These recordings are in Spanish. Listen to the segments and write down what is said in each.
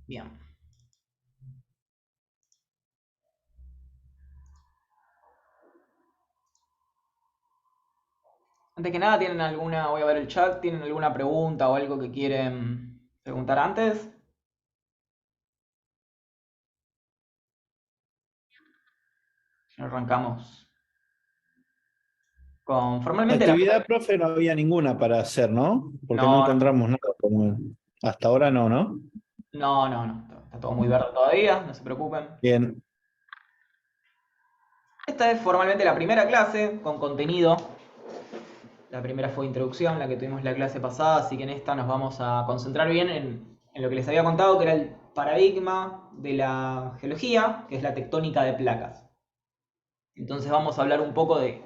Bien. Antes que nada, ¿tienen alguna, voy a ver el chat, ¿tienen alguna pregunta o algo que quieren preguntar antes? Arrancamos con formalmente la Actividad, primera. profe, no había ninguna para hacer, ¿no? Porque no No, no, encontramos nada como... Hasta ahora no, ¿no? no. Está todo muy verde todavía, no se preocupen. Bien. Esta es formalmente la primera clase con contenido. La primera fue introducción, la que tuvimos la clase pasada, así que en esta nos vamos a concentrar bien en lo que les había contado, que era el paradigma de la geología, que es la tectónica de placas. Entonces vamos a hablar un poco de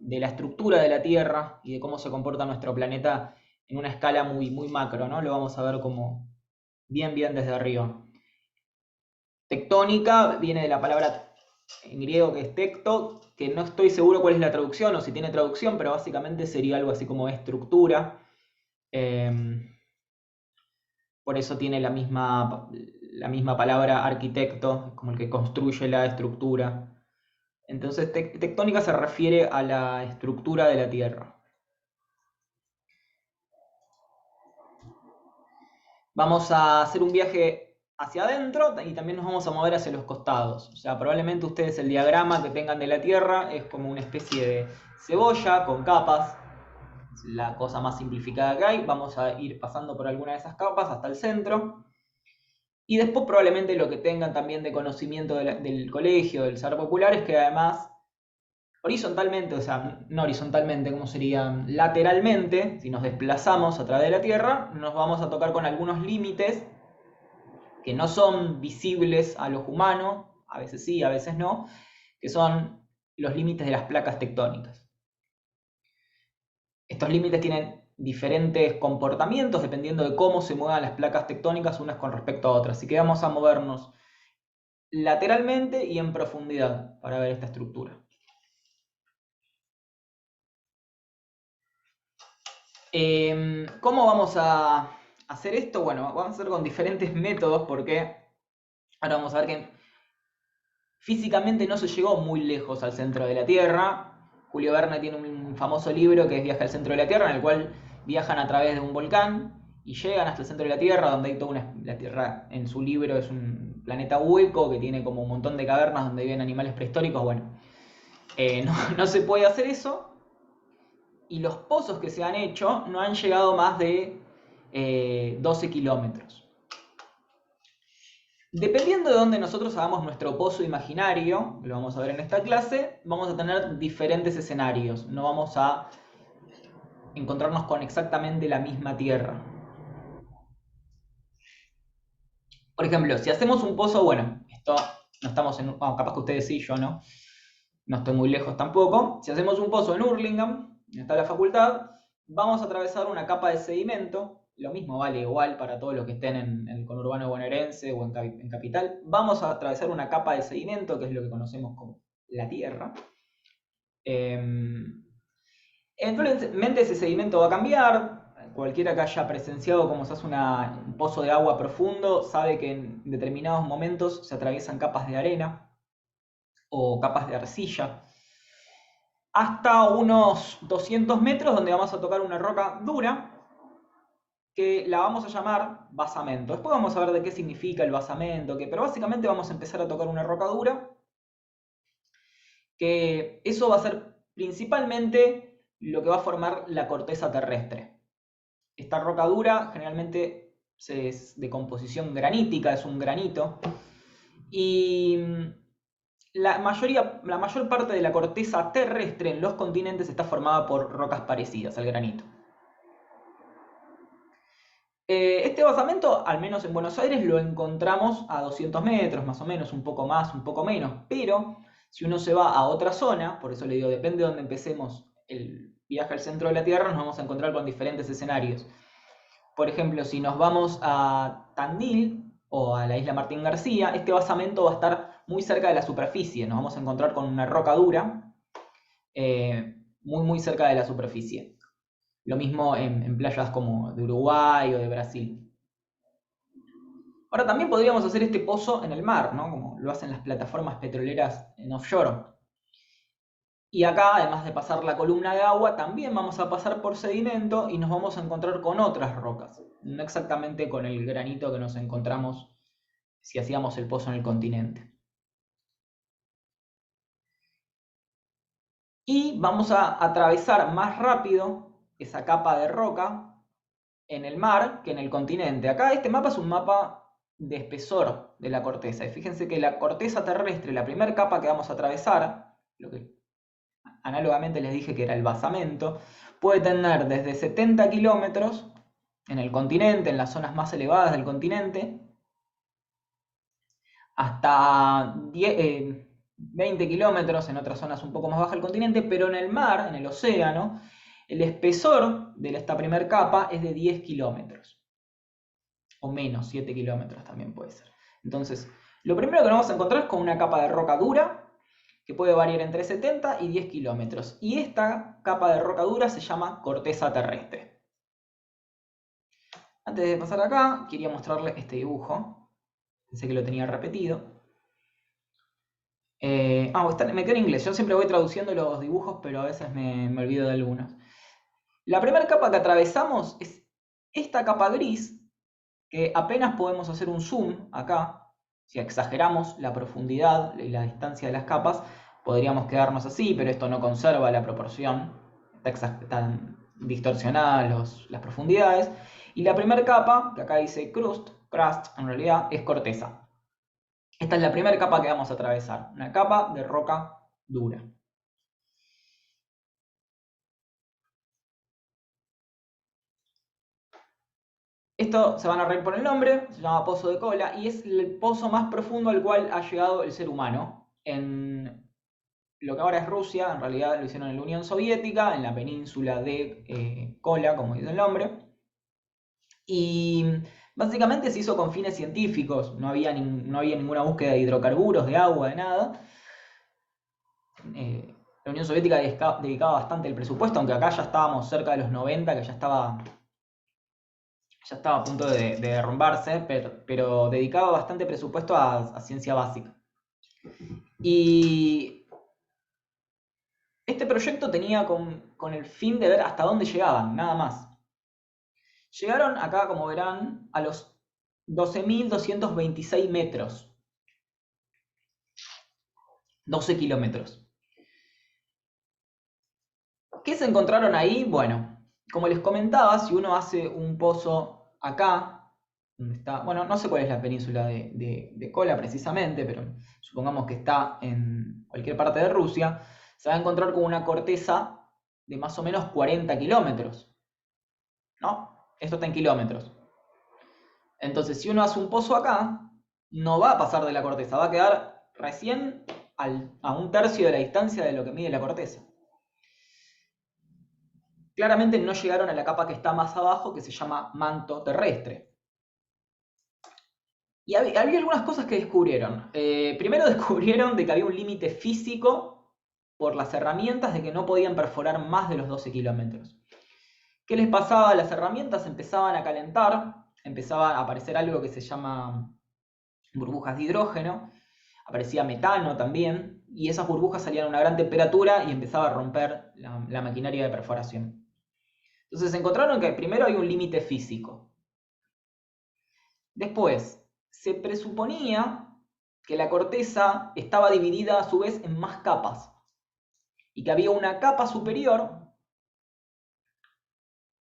la estructura de la Tierra y de cómo se comporta nuestro planeta en una escala muy macro, ¿no? Lo vamos a ver como bien desde arriba. Tectónica viene de la palabra en griego que es tecto, que no estoy seguro cuál es la traducción o si tiene traducción, pero básicamente sería algo así como estructura. Eh, por eso tiene la misma palabra arquitecto, como el que construye la estructura. Entonces, tectónica se refiere a la estructura de la Tierra. Vamos a hacer un viaje hacia adentro y también nos vamos a mover hacia los costados. O sea, probablemente ustedes el diagrama que tengan de la Tierra es como una especie de cebolla con capas. Es la cosa más simplificada que hay. Vamos a ir pasando por alguna de esas capas hasta el centro. Y después probablemente lo que tengan también de conocimiento del colegio, del saber popular, es que además horizontalmente, o sea, no horizontalmente, como sería lateralmente, si nos desplazamos a través de la Tierra, nos vamos a tocar con algunos límites que no son visibles a los humanos, a veces sí, a veces no, que son los límites de las placas tectónicas. Estos límites tienen diferentes comportamientos dependiendo de cómo se muevan las placas tectónicas unas con respecto a otras. Así que vamos a movernos lateralmente y en profundidad para ver esta estructura. ¿Cómo vamos a hacer esto? Bueno, vamos a hacer con diferentes métodos porque ahora vamos a ver que físicamente no se llegó muy lejos al centro de la Tierra. Julio Verne tiene un famoso libro que es Viaje al centro de la Tierra, en el cual viajan a través de un volcán y llegan hasta el centro de la Tierra, donde hay toda la Tierra en su libro es un planeta hueco que tiene como un montón de cavernas donde viven animales prehistóricos. Bueno, no se puede hacer eso y los pozos que se han hecho no han llegado más de 12 kilómetros. Dependiendo de dónde nosotros hagamos nuestro pozo imaginario, lo vamos a ver en esta clase, vamos a tener diferentes escenarios. No vamos a encontrarnos con exactamente la misma tierra. Por ejemplo, si hacemos un pozo, bueno, esto no estamos en... Bueno, capaz que ustedes sí, yo no. No estoy muy lejos tampoco. Si hacemos un pozo en Hurlingham, donde está la facultad, vamos a atravesar una capa de sedimento. Lo mismo vale igual para todos los que estén en el conurbano bonaerense o en capital. Vamos a atravesar una capa de sedimento, que es lo que conocemos como la Tierra. Eventualmente ese sedimento va a cambiar. Cualquiera que haya presenciado cómo se hace un pozo de agua profundo sabe que en determinados momentos se atraviesan capas de arena o capas de arcilla hasta unos 200 metros donde vamos a tocar una roca dura que la vamos a llamar basamento. Después vamos a ver de qué significa el basamento, pero básicamente vamos a empezar a tocar una roca dura, que eso va a ser principalmente lo que va a formar la corteza terrestre. Esta roca dura generalmente es de composición granítica, es un granito, y la mayor parte de la corteza terrestre en los continentes está formada por rocas parecidas al granito. Este basamento, al menos en Buenos Aires, lo encontramos a 200 metros, más o menos, un poco más, un poco menos, pero si uno se va a otra zona, por eso le digo, depende de donde empecemos el viaje al centro de la Tierra, nos vamos a encontrar con diferentes escenarios. Por ejemplo, si nos vamos a Tandil o a la isla Martín García, este basamento va a estar muy cerca de la superficie, nos vamos a encontrar con una roca dura muy cerca de la superficie. Lo mismo en playas como de Uruguay o de Brasil. Ahora también podríamos hacer este pozo en el mar, ¿no? Como lo hacen las plataformas petroleras en offshore. Y acá, además de pasar la columna de agua, también vamos a pasar por sedimento y nos vamos a encontrar con otras rocas. No exactamente con el granito que nos encontramos si hacíamos el pozo en el continente. Y vamos a atravesar más rápido esa capa de roca en el mar que en el continente. Acá este mapa es un mapa de espesor de la corteza. Y fíjense que la corteza terrestre, la primera capa que vamos a atravesar, lo que análogamente les dije que era el basamento, puede tener desde 70 kilómetros en el continente, en las zonas más elevadas del continente, hasta 20 kilómetros en otras zonas un poco más bajas del continente, pero en el mar, en el océano, el espesor de esta primera capa es de 10 kilómetros. O menos, 7 kilómetros también puede ser. Entonces, lo primero que nos vamos a encontrar es con una capa de roca dura, que puede variar entre 70 y 10 kilómetros. Y esta capa de roca dura se llama corteza terrestre. Antes de pasar acá, quería mostrarles este dibujo. Pensé que lo tenía repetido. Me queda en inglés. Yo siempre voy traduciendo los dibujos, pero a veces me olvido de algunos. La primera capa que atravesamos es esta capa gris, que apenas podemos hacer un zoom acá. Si exageramos la profundidad y la distancia de las capas, podríamos quedarnos así, pero esto no conserva la proporción. Están distorsionadas las profundidades. Y la primera capa, que acá dice crust en realidad es corteza. Esta es la primera capa que vamos a atravesar, una capa de roca dura. Esto se van a reír por el nombre, se llama Pozo de Kola y es el pozo más profundo al cual ha llegado el ser humano. En lo que ahora es Rusia, en realidad lo hicieron en la Unión Soviética, en la península de Kola, como dice el nombre. Y básicamente se hizo con fines científicos, no había ninguna búsqueda de hidrocarburos, de agua, de nada. La Unión Soviética dedicaba bastante el presupuesto, aunque acá ya estábamos cerca de los 90, que ya estaba a punto de derrumbarse, pero dedicaba bastante presupuesto a ciencia básica. Y este proyecto tenía con el fin de ver hasta dónde llegaban, nada más. Llegaron acá, como verán, a los 12.226 metros. 12 kilómetros. ¿Qué se encontraron ahí? Bueno, como les comentaba, si uno hace un pozo acá, donde está, bueno, no sé cuál es la península de Kola precisamente, pero supongamos que está en cualquier parte de Rusia, se va a encontrar con una corteza de más o menos 40 kilómetros. ¿No? Esto está en kilómetros. Entonces, si uno hace un pozo acá, no va a pasar de la corteza, va a quedar recién a un tercio de la distancia de lo que mide la corteza. Claramente no llegaron a la capa que está más abajo, que se llama manto terrestre. Y había algunas cosas que descubrieron. Primero descubrieron de que había un límite físico por las herramientas de que no podían perforar más de los 12 kilómetros. ¿Qué les pasaba? Las herramientas empezaban a calentar, empezaba a aparecer algo que se llama burbujas de hidrógeno, aparecía metano también, y esas burbujas salían a una gran temperatura y empezaba a romper la maquinaria de perforación. Entonces encontraron que primero hay un límite físico. Después, se presuponía que la corteza estaba dividida a su vez en más capas y que había una capa superior.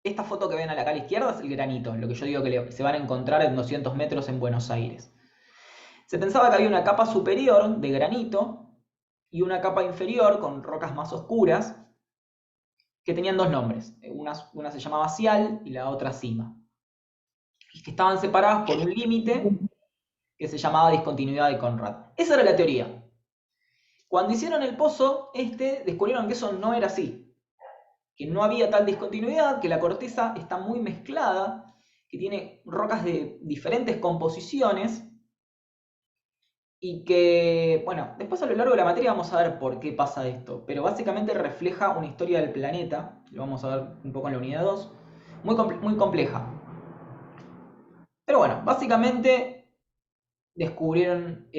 Esta foto que ven acá a la izquierda es el granito, lo que yo digo que se van a encontrar en 200 metros en Buenos Aires. Se pensaba que había una capa superior de granito y una capa inferior con rocas más oscuras que tenían dos nombres. Una se llamaba Cial y la otra Cima. Y que estaban separadas por un límite que se llamaba discontinuidad de Conrad. Esa era la teoría. Cuando hicieron el pozo, descubrieron que eso no era así. Que no había tal discontinuidad, que la corteza está muy mezclada, que tiene rocas de diferentes composiciones y que, bueno, después a lo largo de la materia vamos a ver por qué pasa esto, pero básicamente refleja una historia del planeta, lo vamos a ver un poco en la unidad 2, muy compleja. Pero bueno, básicamente descubrieron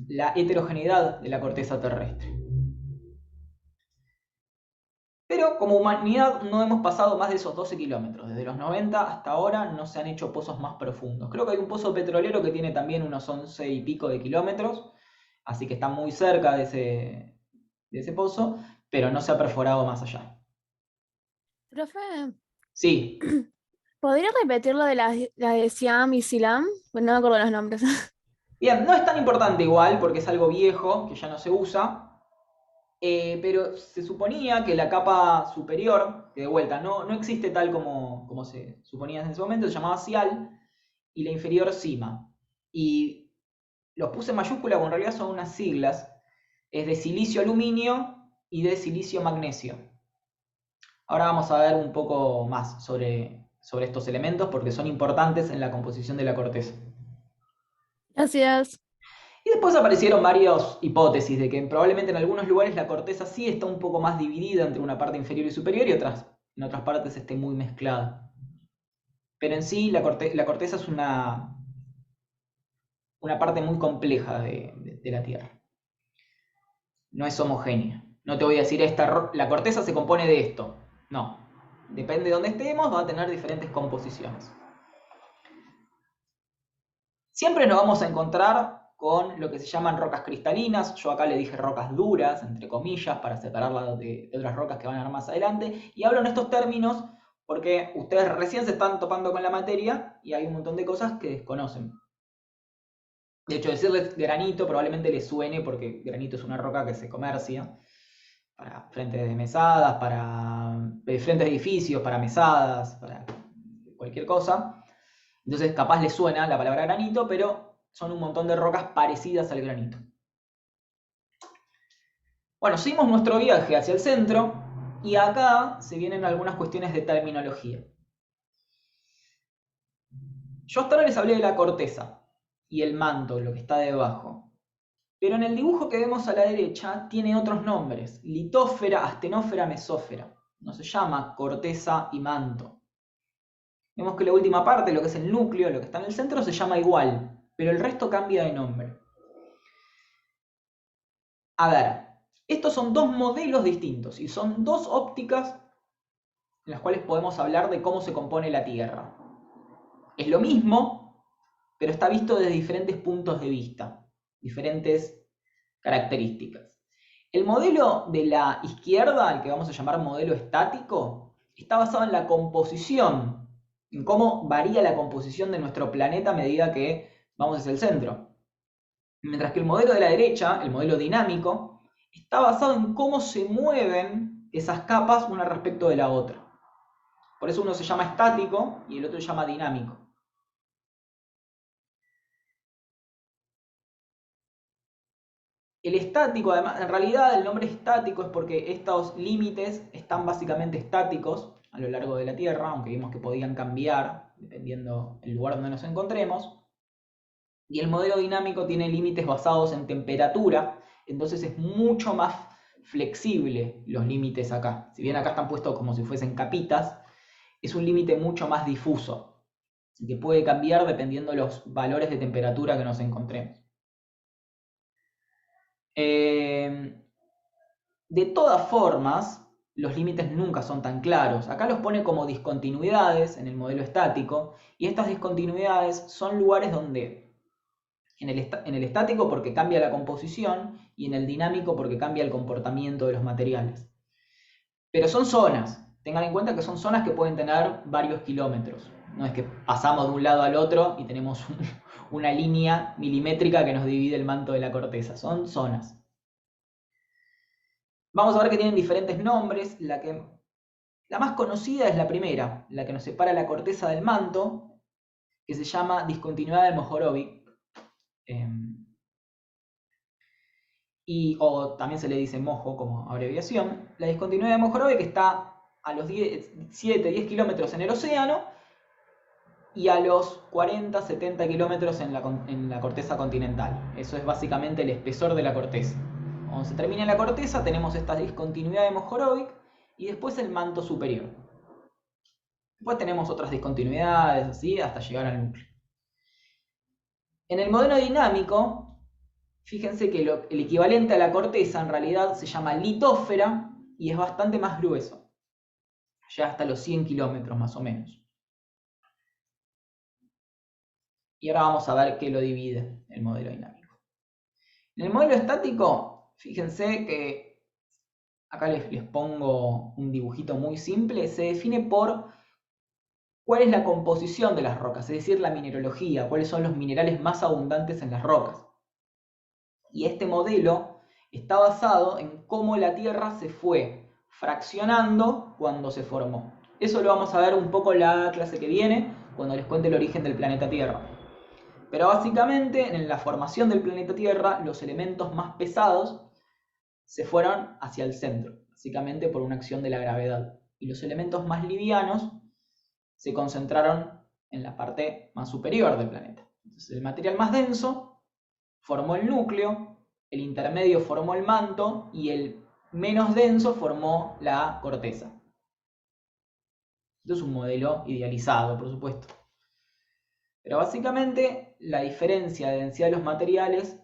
la heterogeneidad de la corteza terrestre. Pero como humanidad no hemos pasado más de esos 12 kilómetros. Desde los 90 hasta ahora no se han hecho pozos más profundos. Creo que hay un pozo petrolero que tiene también unos 11 y pico de kilómetros, así que está muy cerca de ese pozo, pero no se ha perforado más allá. Profe, Sí, ¿podría repetir lo de la de Siam y Silam? Pues no me acuerdo los nombres. bien, no es tan importante igual porque es algo viejo que ya no se usa. Pero se suponía que la capa superior, que de vuelta no existe tal como se suponía en ese momento, se llamaba Sial, y la inferior Sima. Y los puse en mayúscula, porque en realidad son unas siglas, es de silicio aluminio y de silicio magnesio. Ahora vamos a ver un poco más sobre estos elementos porque son importantes en la composición de la corteza. Gracias. Y después aparecieron varias hipótesis de que probablemente en algunos lugares la corteza sí está un poco más dividida entre una parte inferior y superior y en otras partes esté muy mezclada. Pero en sí la corteza es una parte muy compleja de la Tierra. No es homogénea. No te voy a decir la corteza se compone de esto. No. Depende de dónde estemos, va a tener diferentes composiciones. Siempre nos vamos a encontrar con lo que se llaman rocas cristalinas. Yo acá le dije rocas duras, entre comillas, para separarlas de otras rocas que van a ver más adelante. Y hablo en estos términos porque ustedes recién se están topando con la materia y hay un montón de cosas que desconocen. De hecho, decirles granito probablemente les suene porque granito es una roca que se comercia para frentes de mesadas, para frentes de edificios, para mesadas, para cualquier cosa. Entonces capaz les suena la palabra granito, pero son un montón de rocas parecidas al granito. Bueno, seguimos nuestro viaje hacia el centro y acá se vienen algunas cuestiones de terminología. Yo hasta ahora les hablé de la corteza y el manto, lo que está debajo. Pero en el dibujo que vemos a la derecha tiene otros nombres: litósfera, astenósfera, mesósfera. No se llama corteza y manto. Vemos que la última parte, lo que es el núcleo, lo que está en el centro, se llama igual, pero el resto cambia de nombre. A ver, estos son dos modelos distintos y son dos ópticas en las cuales podemos hablar de cómo se compone la Tierra. Es lo mismo, pero está visto desde diferentes puntos de vista, diferentes características. El modelo de la izquierda, el que vamos a llamar modelo estático, está basado en la composición, en cómo varía la composición de nuestro planeta a medida que vamos hacia el centro. Mientras que el modelo de la derecha, el modelo dinámico, está basado en cómo se mueven esas capas una respecto de la otra. Por eso uno se llama estático y el otro se llama dinámico. El estático, además, en realidad el nombre estático es porque estos límites están básicamente estáticos a lo largo de la Tierra, aunque vimos que podían cambiar dependiendo del lugar donde nos encontremos. Y el modelo dinámico tiene límites basados en temperatura, entonces es mucho más flexible los límites acá. Si bien acá están puestos como si fuesen capitas, es un límite mucho más difuso, que puede cambiar dependiendo de los valores de temperatura que nos encontremos. De todas formas, los límites nunca son tan claros. Acá los pone como discontinuidades en el modelo estático, y estas discontinuidades son lugares donde en el estático porque cambia la composición y en el dinámico porque cambia el comportamiento de los materiales. Pero son zonas. Tengan en cuenta que son zonas que pueden tener varios kilómetros. No es que pasamos de un lado al otro y tenemos una línea milimétrica que nos divide el manto de la corteza. Son zonas. Vamos a ver que tienen diferentes nombres. La más conocida es la primera, la que nos separa la corteza del manto, que se llama discontinuidad de Mohorovic. O también se le dice MOJO como abreviación. La discontinuidad de Mohorovic está a los 7-10 kilómetros en el océano y a los 40-70 kilómetros en la corteza continental. Eso es básicamente el espesor de la corteza. Cuando se termina la corteza tenemos esta discontinuidad de Mohorovic y después el manto superior. Después tenemos otras discontinuidades así hasta llegar al núcleo. En el modelo dinámico, fíjense que el equivalente a la corteza en realidad se llama litósfera y es bastante más grueso. Llega hasta los 100 kilómetros más o menos. Y ahora vamos a ver qué lo divide el modelo dinámico. En el modelo estático, fíjense que acá les pongo un dibujito muy simple. Se define por cuál es la composición de las rocas, es decir, la mineralogía, cuáles son los minerales más abundantes en las rocas. Y este modelo está basado en cómo la Tierra se fue fraccionando cuando se formó. Eso lo vamos a ver un poco en la clase que viene, cuando les cuente el origen del planeta Tierra. Pero básicamente, en la formación del planeta Tierra, los elementos más pesados se fueron hacia el centro, básicamente por una acción de la gravedad. Y los elementos más livianos se concentraron en la parte más superior del planeta. Entonces, el material más denso formó el núcleo, el intermedio formó el manto y el menos denso formó la corteza. Esto es un modelo idealizado, por supuesto. Pero básicamente la diferencia de densidad de los materiales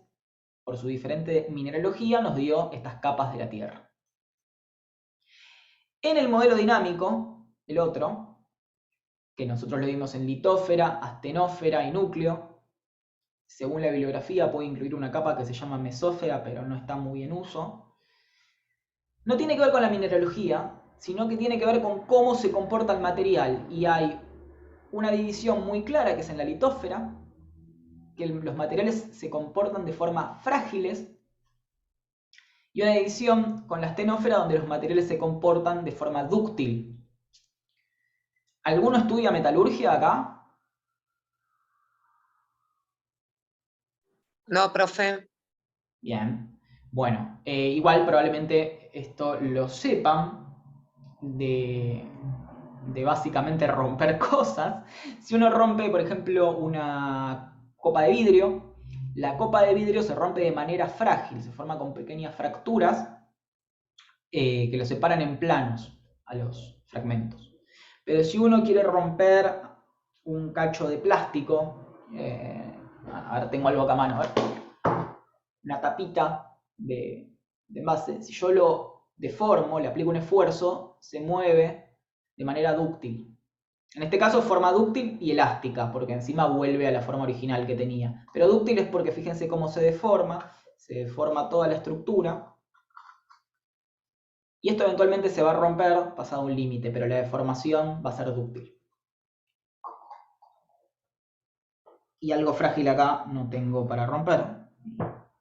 por su diferente mineralogía nos dio estas capas de la Tierra. En el modelo dinámico, el otro, que nosotros lo vimos en litósfera, astenósfera y núcleo, según la bibliografía puede incluir una capa que se llama mesósfera, pero no está muy en uso. No tiene que ver con la mineralogía, sino que tiene que ver con cómo se comporta el material. Y hay una división muy clara que es en la litósfera, que los materiales se comportan de forma frágiles, y una división con la astenósfera donde los materiales se comportan de forma dúctil. ¿Alguno estudia metalurgia acá? No, profe. Bien. Bueno, igual probablemente esto lo sepan de básicamente romper cosas. Si uno rompe, por ejemplo, una copa de vidrio, la copa de vidrio se rompe de manera frágil, se forma con pequeñas fracturas que lo separan en planos a los fragmentos. Pero si uno quiere romper un cacho de plástico, a ver, tengo algo acá a mano, a ver, una tapita de envase, si yo lo deformo, le aplico un esfuerzo, se mueve de manera dúctil. En este caso forma dúctil y elástica, porque encima vuelve a la forma original que tenía. Pero dúctil es porque fíjense cómo se deforma toda la estructura. Y esto eventualmente se va a romper pasado un límite, pero la deformación va a ser dúctil. Y algo frágil acá no tengo para romper.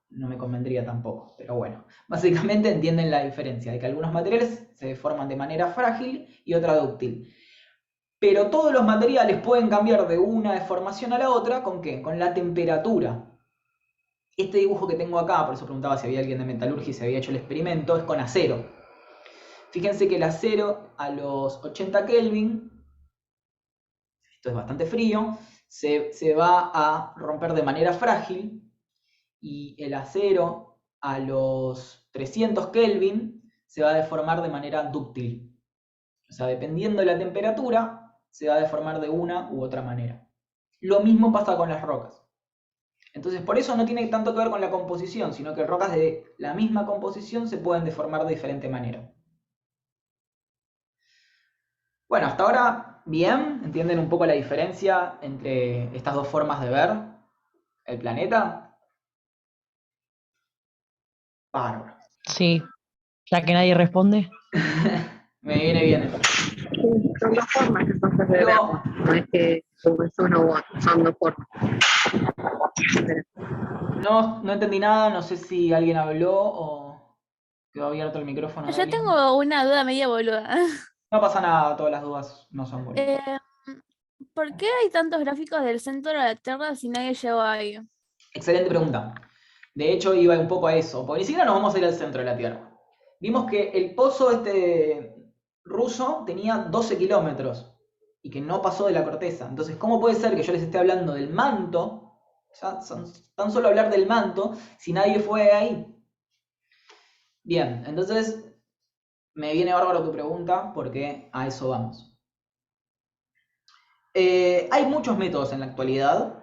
No me convendría tampoco, pero bueno. Básicamente entienden la diferencia, de que algunos materiales se deforman de manera frágil y otra dúctil. Pero todos los materiales pueden cambiar de una deformación a la otra, ¿con qué? Con la temperatura. Este dibujo que tengo acá, por eso preguntaba si había alguien de metalurgia y se había hecho el experimento, es con acero. Fíjense que el acero a los 80 Kelvin, esto es bastante frío, se va a romper de manera frágil, y el acero a los 300 Kelvin se va a deformar de manera dúctil. O sea, dependiendo de la temperatura, se va a deformar de una u otra manera. Lo mismo pasa con las rocas. Entonces, por eso no tiene tanto que ver con la composición, sino que rocas de la misma composición se pueden deformar de diferente manera. Bueno, hasta ahora, bien, ¿entienden un poco la diferencia entre estas dos formas de ver el planeta? Bárbaro. Sí, ya que nadie responde. Me viene bien. Son dos formas que son de verlo. No es que es uno u otro, son dos formas. No entendí nada, no sé si alguien habló o quedó abierto el micrófono de Yo alguien. tengo una duda media boluda. No pasa nada, todas las dudas no son buenas. ¿Por qué hay tantos gráficos del centro de la Tierra si nadie llegó ahí? Excelente pregunta. De hecho, iba un poco a eso, porque ni siquiera nos vamos a ir al centro de la Tierra. Vimos que el pozo ruso tenía 12 kilómetros y que no pasó de la corteza. Entonces, ¿cómo puede ser que yo les esté hablando del manto? Ya tan solo hablar del manto si nadie fue ahí. Bien, entonces me viene bárbaro tu pregunta porque a eso vamos. Hay muchos métodos en la actualidad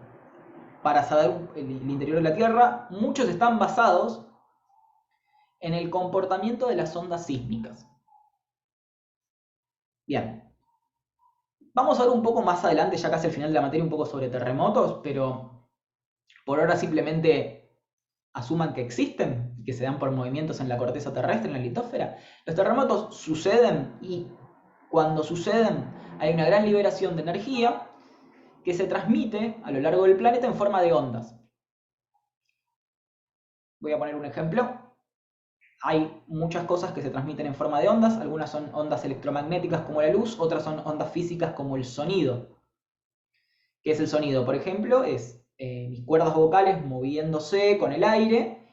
para saber el interior de la Tierra, muchos están basados en el comportamiento de las ondas sísmicas. Bien. Vamos a ver un poco más adelante, ya casi al final de la materia, un poco sobre terremotos, pero por ahora simplemente asuman que existen, que se dan por movimientos en la corteza terrestre, en la litosfera. Los terremotos suceden y cuando suceden hay una gran liberación de energía que se transmite a lo largo del planeta en forma de ondas. Voy a poner un ejemplo. Hay muchas cosas que se transmiten en forma de ondas, algunas son ondas electromagnéticas como la luz, otras son ondas físicas como el sonido. ¿Qué es el sonido? Por ejemplo, es mis cuerdas vocales moviéndose con el aire,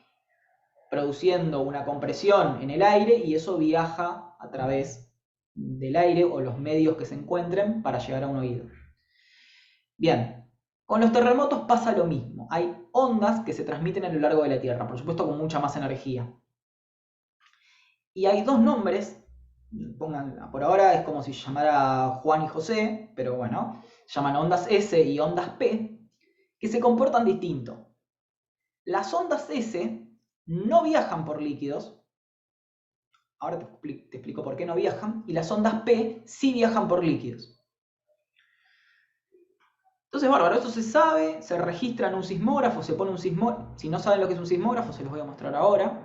produciendo una compresión en el aire y eso viaja a través del aire o los medios que se encuentren para llegar a un oído. Bien, con los terremotos pasa lo mismo. Hay ondas que se transmiten a lo largo de la Tierra, por supuesto con mucha más energía. Y hay dos nombres, pongan, por ahora es como si llamara Juan y José, pero bueno, llaman ondas S y ondas P, que se comportan distinto. Las ondas S no viajan por líquidos, ahora te explico por qué no viajan, y las ondas P sí viajan por líquidos. Entonces, bárbaro, eso se sabe, se registra en un sismógrafo, se pone un sismógrafo. Si no saben lo que es un sismógrafo, se los voy a mostrar ahora.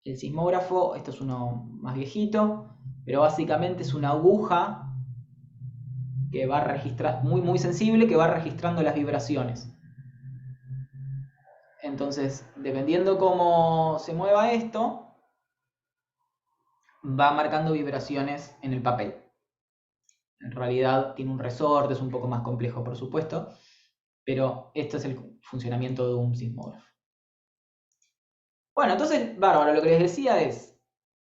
El sismógrafo, esto es uno más viejito, pero básicamente es una aguja que va a registrar, muy sensible, que va registrando las vibraciones. Entonces, dependiendo cómo se mueva esto, va marcando vibraciones en el papel. En realidad tiene un resorte, es un poco más complejo, por supuesto, pero este es el funcionamiento de un sismógrafo. Bueno, entonces, bárbaro, lo que les decía es,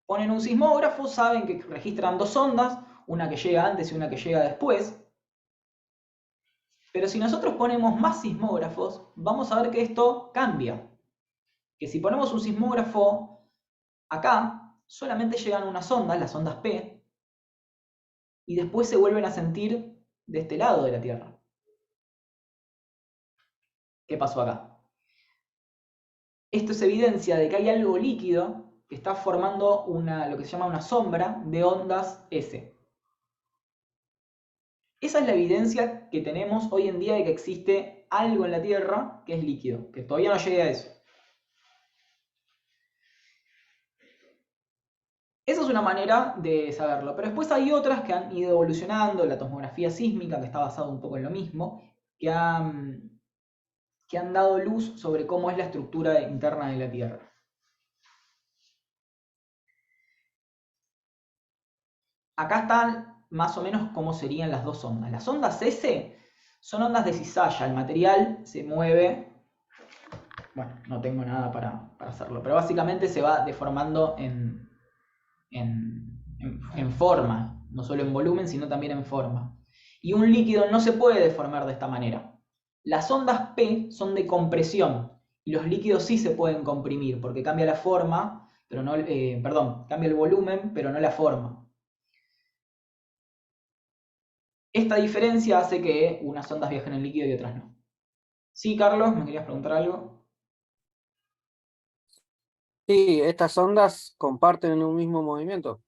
ponen un sismógrafo, saben que registran dos ondas, una que llega antes y una que llega después. Pero si nosotros ponemos más sismógrafos, vamos a ver que esto cambia. Que si ponemos un sismógrafo acá, solamente llegan unas ondas, las ondas P, y después se vuelven a sentir de este lado de la Tierra. ¿Qué pasó acá? Esto es evidencia de que hay algo líquido que está formando lo que se llama una sombra de ondas S. Esa es la evidencia que tenemos hoy en día de que existe algo en la Tierra que es líquido, que todavía no llegué a eso. Esa es una manera de saberlo, pero después hay otras que han ido evolucionando, la tomografía sísmica, que está basada un poco en lo mismo, que han dado luz sobre cómo es la estructura interna de la Tierra. Acá están más o menos cómo serían las dos ondas. Las ondas S son ondas de cizalla, el material se mueve, bueno, no tengo nada para hacerlo, pero básicamente se va deformando en forma, no solo en volumen, sino también en forma. Y un líquido no se puede deformar de esta manera. Las ondas P son de compresión y los líquidos sí se pueden comprimir porque cambia la forma, pero no, cambia el volumen, pero no la forma. Esta diferencia hace que unas ondas viajen en líquido y otras no. Sí, Carlos, ¿me querías preguntar algo? Sí, estas ondas comparten un mismo movimiento.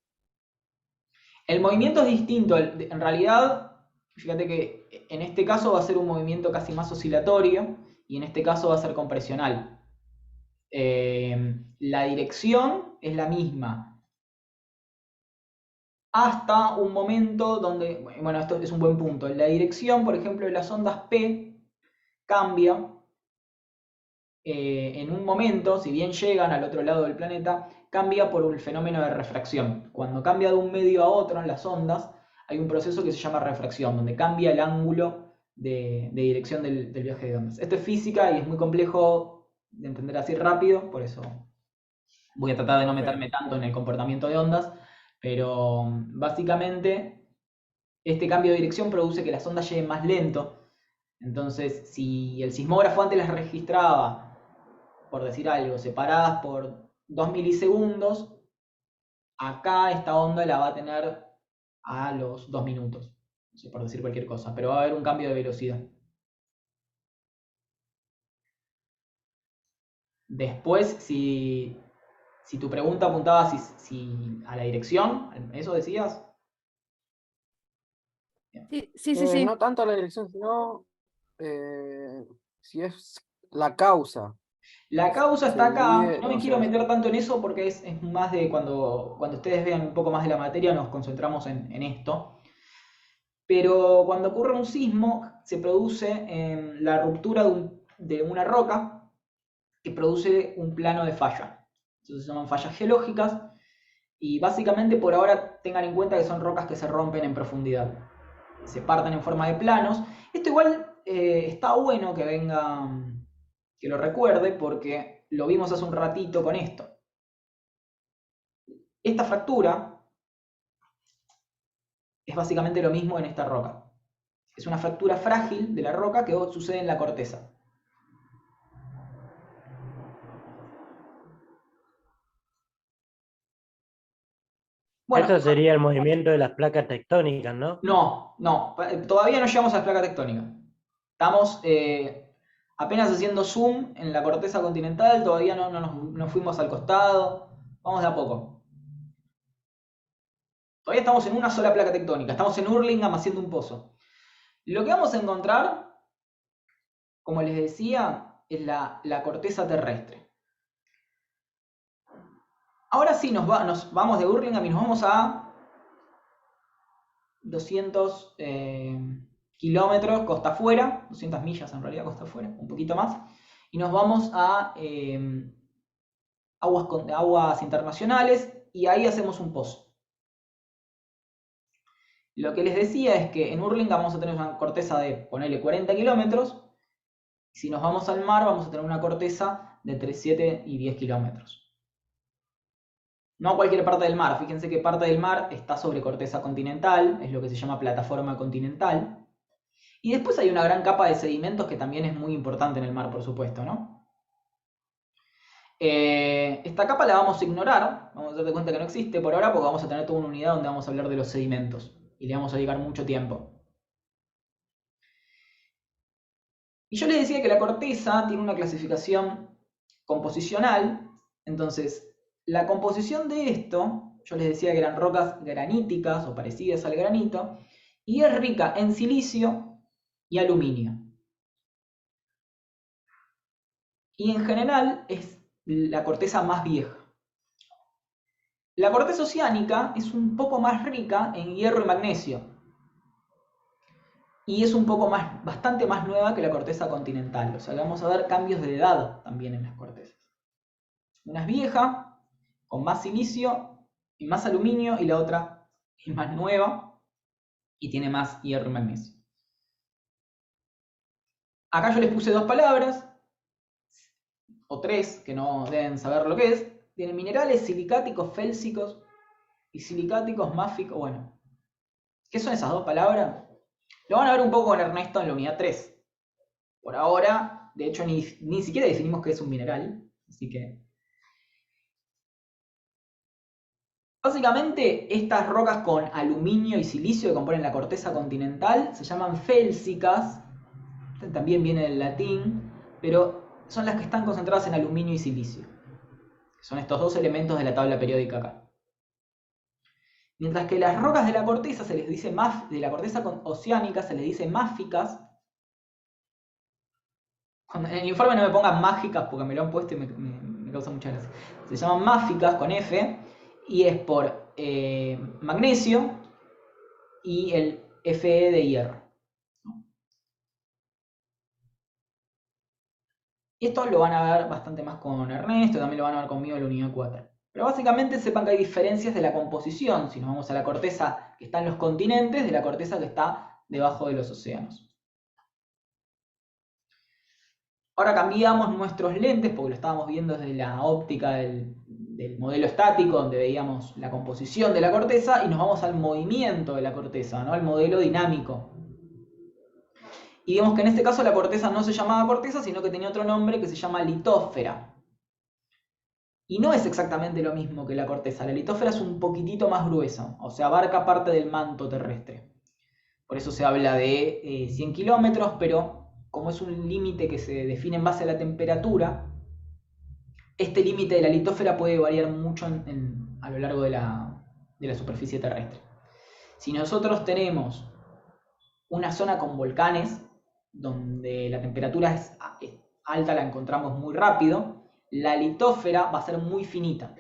El movimiento es distinto. En realidad, fíjate que en este caso va a ser un movimiento casi más oscilatorio y en este caso va a ser compresional. La dirección es la misma. Hasta un momento donde, bueno, esto es un buen punto. La dirección, por ejemplo, de las ondas P cambia. En un momento, si bien llegan al otro lado del planeta, cambia por un fenómeno de refracción. Cuando cambia de un medio a otro en las ondas, hay un proceso que se llama refracción, donde cambia el ángulo de dirección del viaje de ondas. Esto es física y es muy complejo de entender así rápido, por eso voy a tratar de no meterme tanto en el comportamiento de ondas, pero básicamente este cambio de dirección produce que las ondas lleguen más lento. Entonces, si el sismógrafo antes las registraba, por decir algo, separadas por 2 milisegundos, acá esta onda la va a tener a los 2 minutos. O sé, por decir cualquier cosa, pero va a haber un cambio de velocidad. Después, si tu pregunta apuntaba si a la dirección, ¿eso decías? Sí. No tanto la dirección, sino si es la causa. La causa Se está acá, divide, no me o quiero sea, meter tanto en eso porque es más de cuando ustedes vean un poco más de la materia nos concentramos en esto. Pero cuando ocurre un sismo se produce la ruptura de una roca que produce un plano de falla. Entonces se llaman fallas geológicas y básicamente por ahora tengan en cuenta que son rocas que se rompen en profundidad. Se parten en forma de planos. Esto igual está bueno que venga, que lo recuerde porque lo vimos hace un ratito con esto. Esta fractura es básicamente lo mismo en esta roca. Es una fractura frágil de la roca que sucede en la corteza. Bueno, Esto sería el movimiento de las placas tectónicas, ¿no? no, todavía no llegamos a la placa tectónica. Estamos apenas haciendo zoom en la corteza continental, todavía no nos fuimos al costado, vamos de a poco. Todavía estamos en una sola placa tectónica, estamos en Hurlingham haciendo un pozo. Lo que vamos a encontrar, como les decía, es la corteza terrestre. Ahora sí nos vamos de Hurlingham y nos vamos a 200 kilómetros costa afuera, 200 millas en realidad costa afuera, un poquito más, y nos vamos a aguas internacionales y ahí hacemos un pozo. Lo que les decía es que en Hurlingham vamos a tener una corteza de, ponerle 40 kilómetros, y si nos vamos al mar vamos a tener una corteza de entre 7 y 10 kilómetros. No cualquier parte del mar, fíjense que parte del mar está sobre corteza continental, es lo que se llama plataforma continental. Y después hay una gran capa de sedimentos que también es muy importante en el mar, por supuesto, ¿no? Esta capa la vamos a ignorar, vamos a dar de cuenta que no existe por ahora porque vamos a tener toda una unidad donde vamos a hablar de los sedimentos y le vamos a dedicar mucho tiempo. Y yo les decía que la corteza tiene una clasificación composicional, entonces la composición de esto, yo les decía que eran rocas graníticas o parecidas al granito, y es rica en silicio y aluminio. Y en general es la corteza más vieja. La corteza oceánica es un poco más rica en hierro y magnesio. Y es un poco más, bastante más nueva que la corteza continental. O sea que vamos a ver cambios de edad también en las cortezas. Una es vieja, con más silicio y más aluminio, y la otra es más nueva y tiene más hierro y magnesio. Acá yo les puse dos palabras, o tres, que no deben saber lo que es. Tienen minerales silicáticos, félsicos y silicáticos máficos. Bueno, ¿qué son esas dos palabras? Lo van a ver un poco con Ernesto en la unidad 3. Por ahora, de hecho, ni siquiera definimos qué es un mineral, así que... Básicamente, estas rocas con aluminio y silicio que componen la corteza continental se llaman félsicas, también viene del latín, pero son las que están concentradas en aluminio y silicio. Son estos dos elementos de la tabla periódica acá. Mientras que las rocas de la corteza se les dice de la corteza oceánica se les dice máficas. En el informe no me pongan mágicas porque me lo han puesto y me causa mucha gracia. Se llaman máficas con F y es por magnesio y el Fe de hierro. Y esto lo van a ver bastante más con Ernesto, también lo van a ver conmigo en la unidad 4. Pero básicamente sepan que hay diferencias de la composición, si nos vamos a la corteza que está en los continentes, de la corteza que está debajo de los océanos. Ahora cambiamos nuestros lentes, porque lo estábamos viendo desde la óptica del modelo estático, donde veíamos la composición de la corteza, y nos vamos al movimiento de la corteza, ¿no? Al modelo dinámico. Y vemos que en este caso la corteza no se llamaba corteza, sino que tenía otro nombre que se llama litósfera. Y no es exactamente lo mismo que la corteza. La litósfera es un poquitito más gruesa, o sea, abarca parte del manto terrestre. Por eso se habla de 100 kilómetros, pero como es un límite que se define en base a la temperatura, este límite de la litósfera puede variar mucho a lo largo de la superficie terrestre. Si nosotros tenemos una zona con volcanes, donde la temperatura es alta, la encontramos muy rápido, la litósfera va a ser muy finita,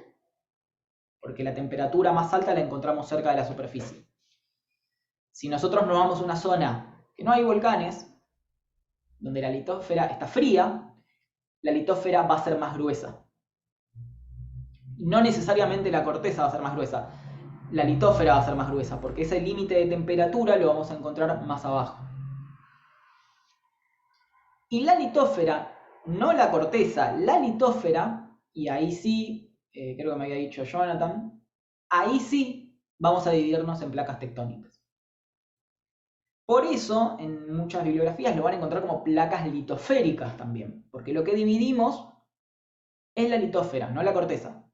porque la temperatura más alta la encontramos cerca de la superficie. Si nosotros nos vamos a una zona que no hay volcanes, donde la litósfera está fría, la litósfera va a ser más gruesa. No necesariamente la corteza va a ser más gruesa, la litósfera va a ser más gruesa, porque ese límite de temperatura lo vamos a encontrar más abajo. Y la litósfera, no la corteza, la litósfera, y ahí sí, creo que me había dicho Jonathan, ahí sí vamos a dividirnos en placas tectónicas. Por eso, en muchas bibliografías lo van a encontrar como placas litosféricas también, porque lo que dividimos es la litósfera, no la corteza.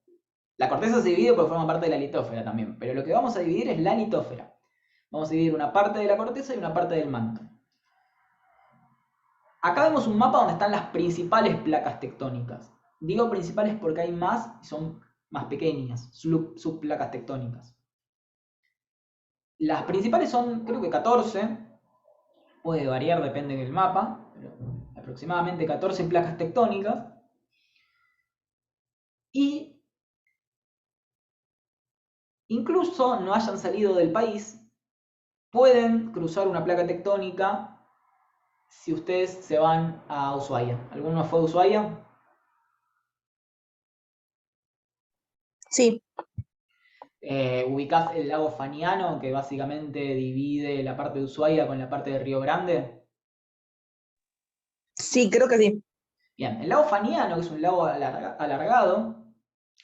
La corteza se divide porque forma parte de la litósfera también, pero lo que vamos a dividir es la litósfera. Vamos a dividir una parte de la corteza y una parte del manto. Acá vemos un mapa donde están las principales placas tectónicas. Digo principales porque hay más y son más pequeñas, subplacas tectónicas. Las principales son, creo que 14, puede variar, depende del mapa, pero aproximadamente 14 placas tectónicas. Y incluso no hayan salido del país, pueden cruzar una placa tectónica si ustedes se van a Ushuaia. ¿Alguno fue a Ushuaia? Sí, ¿Ubicás el lago Faniano, que básicamente divide la parte de Ushuaia con la parte de Río Grande? sí, creo que sí. Bien, el lago Faniano, que es un lago alargado,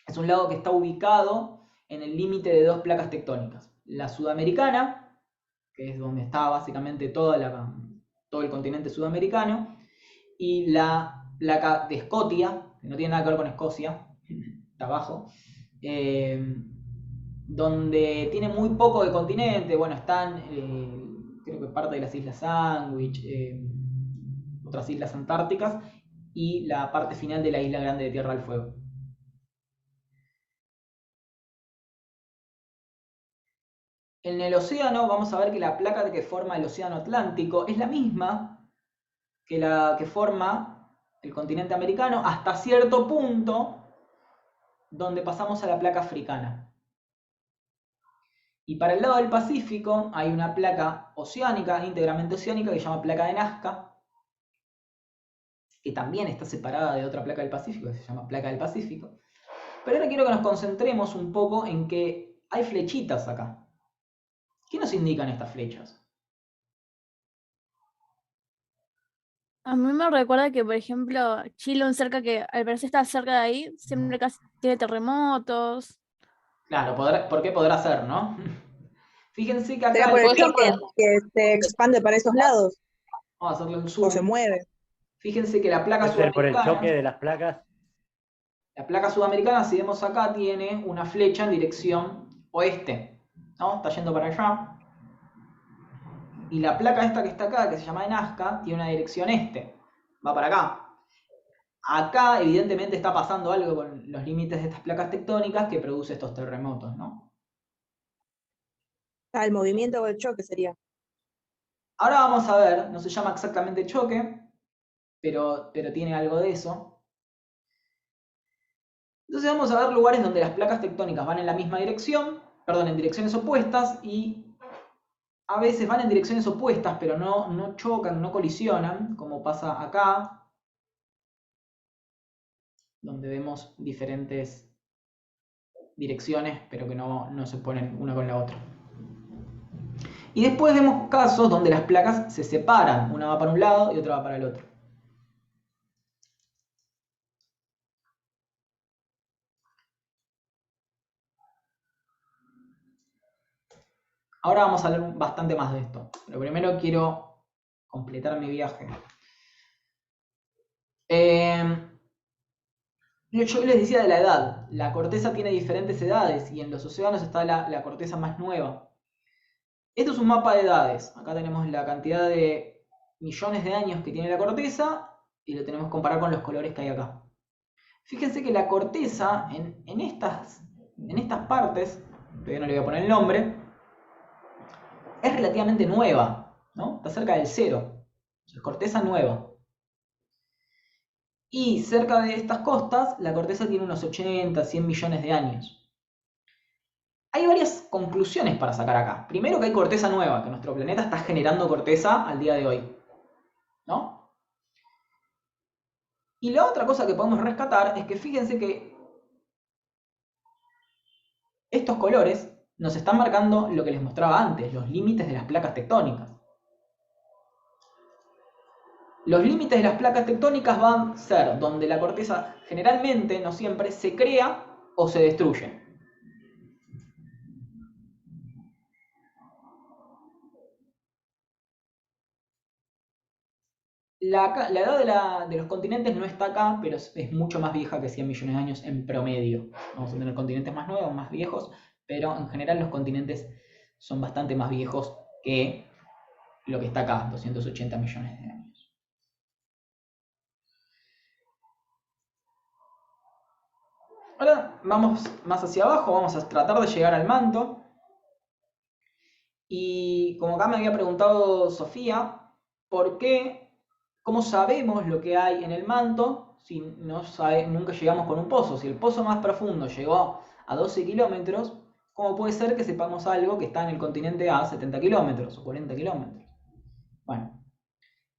es un lago que está ubicado en el límite de dos placas tectónicas. La sudamericana, que es donde está básicamente todo el continente sudamericano, y la placa de Escotia, que no tiene nada que ver con Escocia, está abajo, donde tiene muy poco de continente. Bueno, están, creo que parte de las Islas Sandwich, otras islas antárticas, y la parte final de la isla grande de Tierra del Fuego. En el océano vamos a ver que la placa que forma el océano Atlántico es la misma que la que forma el continente americano hasta cierto punto, donde pasamos a la placa africana. Y para el lado del Pacífico hay una placa oceánica, íntegramente oceánica, que se llama placa de Nazca, que también está separada de otra placa del Pacífico, que se llama placa del Pacífico. Pero ahora quiero que nos concentremos un poco en que hay flechitas acá. ¿Qué nos indican estas flechas? A mí me recuerda que, por ejemplo, Chile, cerca que al parecer está cerca de ahí, siempre casi tiene terremotos. Claro, ¿por qué podrá ser, no? Fíjense que Será acá por el Puede ser choque que se expande para esos lados vamos a hacerle un o zoom. se mueve. Fíjense que la placa Puede ser por el choque sudamericana, de las placas. la placa sudamericana, si vemos acá, tiene una flecha en dirección oeste, ¿no? Está yendo para allá. Y la placa esta que está acá, que se llama de Nazca, tiene una dirección este, va para acá. Acá, evidentemente, está pasando algo con los límites de estas placas tectónicas que produce estos terremotos, ¿no? El movimiento o el choque sería. Ahora vamos a ver, no se llama exactamente choque, pero tiene algo de eso. Entonces vamos a ver lugares donde las placas tectónicas van en la misma dirección, perdón, en direcciones opuestas, y a veces van en direcciones opuestas, pero no chocan, no colisionan, como pasa acá, donde vemos diferentes direcciones, pero que no se ponen una con la otra. Y después vemos casos donde las placas se separan, una va para un lado y otra va para el otro. Ahora vamos a hablar bastante más de esto, pero primero quiero completar mi viaje. Yo les decía de la edad. La corteza tiene diferentes edades y en los océanos está la corteza más nueva. Esto es un mapa de edades. Acá tenemos la cantidad de millones de años que tiene la corteza y lo tenemos que comparar con los colores que hay acá. Fíjense que la corteza en estas partes, todavía no le voy a poner el nombre, es relativamente nueva, ¿no? Está cerca del 0. Es corteza nueva. Y cerca de estas costas, la corteza tiene unos 80, 100 millones de años. Hay varias conclusiones para sacar acá. Primero, que hay corteza nueva, que nuestro planeta está generando corteza al día de hoy, ¿no? Y la otra cosa que podemos rescatar es que fíjense que estos colores nos están marcando lo que les mostraba antes, los límites de las placas tectónicas. Los límites de las placas tectónicas van a ser donde la corteza generalmente, no siempre, se crea o se destruye. La edad de los continentes no está acá, pero es mucho más vieja que 100 millones de años en promedio. Vamos a tener continentes más nuevos, más viejos, pero en general los continentes son bastante más viejos que lo que está acá, 280 millones de años. Ahora vamos más hacia abajo, vamos a tratar de llegar al manto. Y como acá me había preguntado Sofía, ¿por qué? ¿Cómo sabemos lo que hay en el manto si nunca llegamos con un pozo? Si el pozo más profundo llegó a 12 kilómetros, ¿cómo puede ser que sepamos algo que está en el continente a 70 kilómetros o 40 kilómetros? Bueno,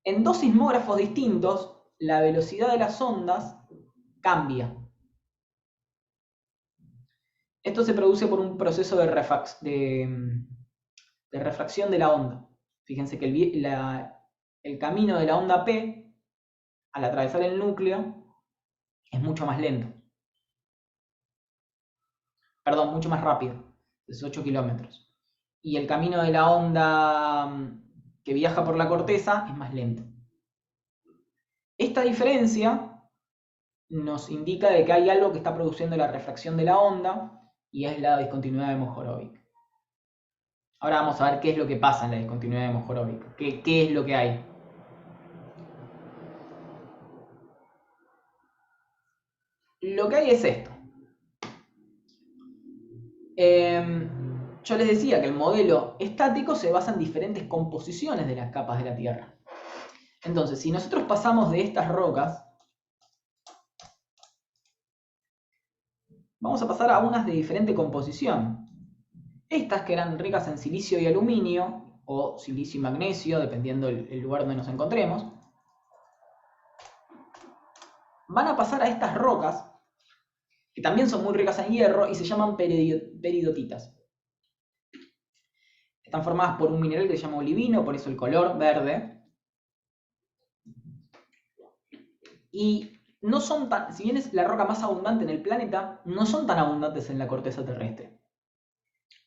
en dos sismógrafos distintos, la velocidad de las ondas cambia. Esto se produce por un proceso de refracción de la onda. Fíjense que el camino de la onda P, al atravesar el núcleo, es mucho más lento. Perdón, mucho más rápido, es 8 kilómetros. Y el camino de la onda que viaja por la corteza es más lento. Esta diferencia nos indica de que hay algo que está produciendo la refracción de la onda y es la discontinuidad de Mohorovic. Ahora vamos a ver qué es lo que pasa en la discontinuidad de Mohorovic. ¿Qué es lo que hay? Lo que hay es esto. Yo les decía que el modelo estático se basa en diferentes composiciones de las capas de la Tierra. Entonces, si nosotros pasamos de estas rocas, vamos a pasar a unas de diferente composición. Estas que eran ricas en silicio y aluminio, o silicio y magnesio, dependiendo del lugar donde nos encontremos, van a pasar a estas rocas, que también son muy ricas en hierro y se llaman peridotitas. Están formadas por un mineral que se llama olivino, por eso el color verde. Y no son tan, si bien es la roca más abundante en el planeta, no son tan abundantes en la corteza terrestre.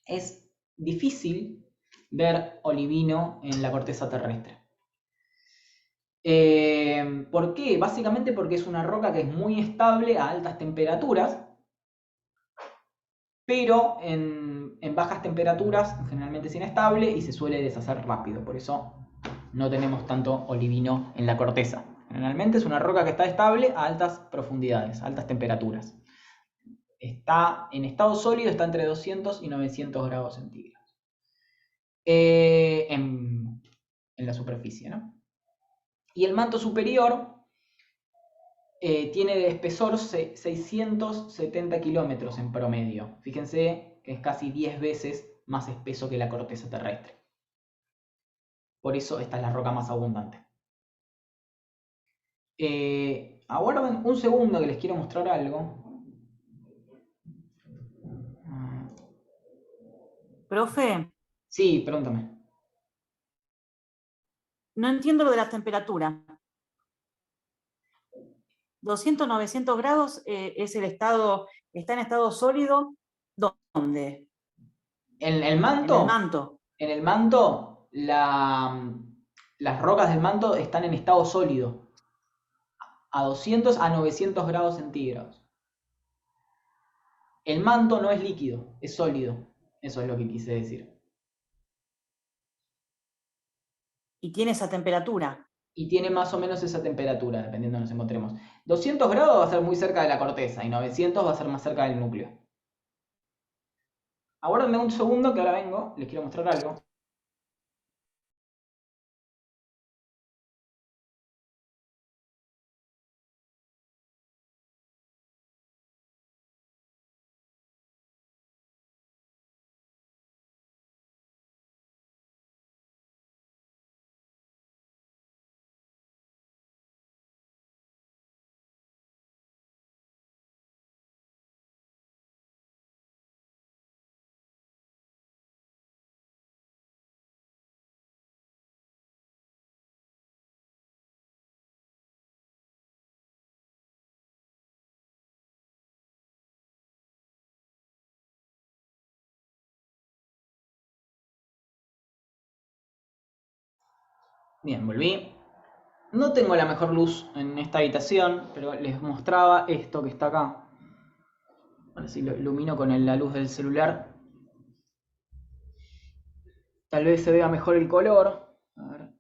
Es difícil ver olivino en la corteza terrestre. ¿Por qué? Básicamente porque es una roca que es muy estable a altas temperaturas, pero en bajas temperaturas generalmente es inestable y se suele deshacer rápido. Por eso no tenemos tanto olivino en la corteza. Generalmente es una roca que está estable a altas profundidades, a altas temperaturas. Está en estado sólido, está entre 200 y 900 grados centígrados. En la superficie, ¿no? Y el manto superior tiene de espesor 670 kilómetros en promedio. Fíjense que es casi 10 veces más espeso que la corteza terrestre. Por eso esta es la roca más abundante. Aguarden un segundo que les quiero mostrar algo. Profe, Sí, pregúntame. no entiendo lo de las temperaturas. 200, 900 grados es el estado, está en estado sólido. ¿Dónde? ¿En el manto? En el manto. En el manto, las rocas del manto están en estado sólido. A 200 a 900 grados centígrados. El manto no es líquido, es sólido. Eso es lo que quise decir. Y tiene esa temperatura. Y tiene más o menos esa temperatura, dependiendo de donde nos encontremos. 200 grados va a ser muy cerca de la corteza y 900 va a ser más cerca del núcleo. Aguárdenme un segundo que ahora vengo, les quiero mostrar algo. Bien, volví. No tengo la mejor luz en esta habitación, pero les mostraba esto que está acá. Ahora sí lo ilumino con la luz del celular. Tal vez se vea mejor el color. A ver,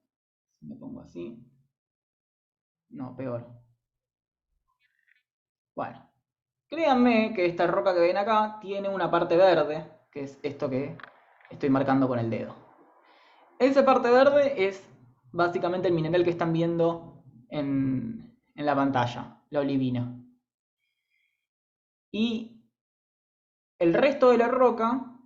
si me pongo así. No, peor. Bueno, créanme que esta roca que ven acá tiene una parte verde, que es esto que estoy marcando con el dedo. Esa parte verde es básicamente el mineral que están viendo en la pantalla, la olivina. Y el resto de la roca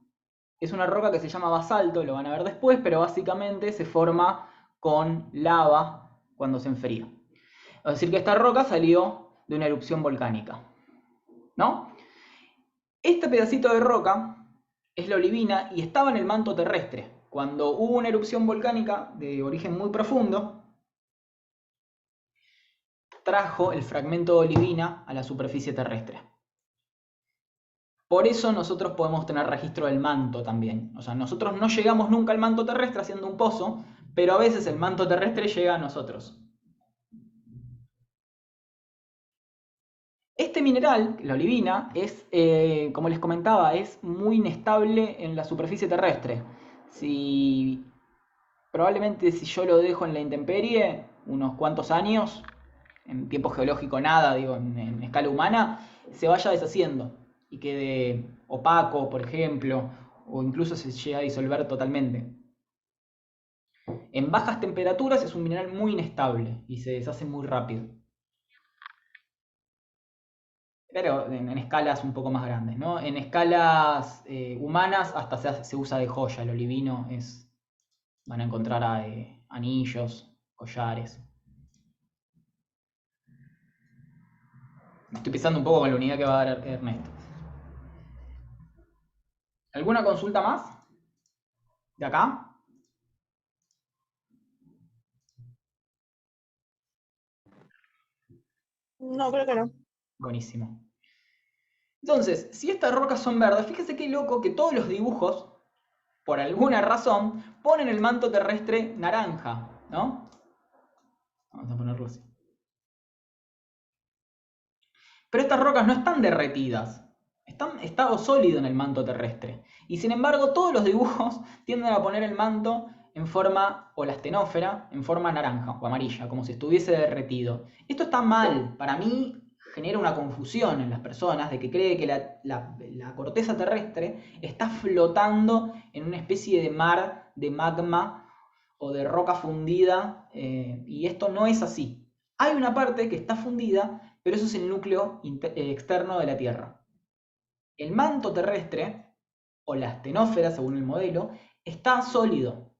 es una roca que se llama basalto, lo van a ver después, pero básicamente se forma con lava cuando se enfría. Es decir, que esta roca salió de una erupción volcánica, ¿no? Este pedacito de roca es la olivina y estaba en el manto terrestre. Cuando hubo una erupción volcánica de origen muy profundo, trajo el fragmento de olivina a la superficie terrestre. Por eso nosotros podemos tener registro del manto también. O sea, nosotros no llegamos nunca al manto terrestre haciendo un pozo, pero a veces el manto terrestre llega a nosotros. Este mineral, la olivina, es, como les comentaba, es muy inestable en la superficie terrestre. Probablemente si yo lo dejo en la intemperie unos cuantos años, en tiempo geológico nada, digo, en escala humana, se vaya deshaciendo y quede opaco, por ejemplo, o incluso se llega a disolver totalmente. En bajas temperaturas es un mineral muy inestable y se deshace muy rápido. Pero en escalas un poco más grandes, ¿no? En escalas humanas hasta se usa de joya. El olivino van a encontrar anillos, collares. Me estoy pisando un poco con la unidad que va a dar Ernesto. ¿Alguna consulta más? ¿De acá? No, creo que no. Buenísimo. Entonces, si estas rocas son verdes, fíjese qué loco que todos los dibujos, por alguna razón, ponen el manto terrestre naranja, ¿no? Vamos a ponerlo así. Pero estas rocas no están derretidas, están en estado sólido en el manto terrestre. Y sin embargo, todos los dibujos tienden a poner el manto en forma, o la astenósfera, en forma naranja o amarilla, como si estuviese derretido. Esto está mal. Para mí genera una confusión en las personas de que cree que la corteza terrestre está flotando en una especie de mar de magma o de roca fundida, y esto no es así. Hay una parte que está fundida, pero eso es el núcleo externo de la Tierra. El manto terrestre, o la astenósfera, según el modelo, está sólido.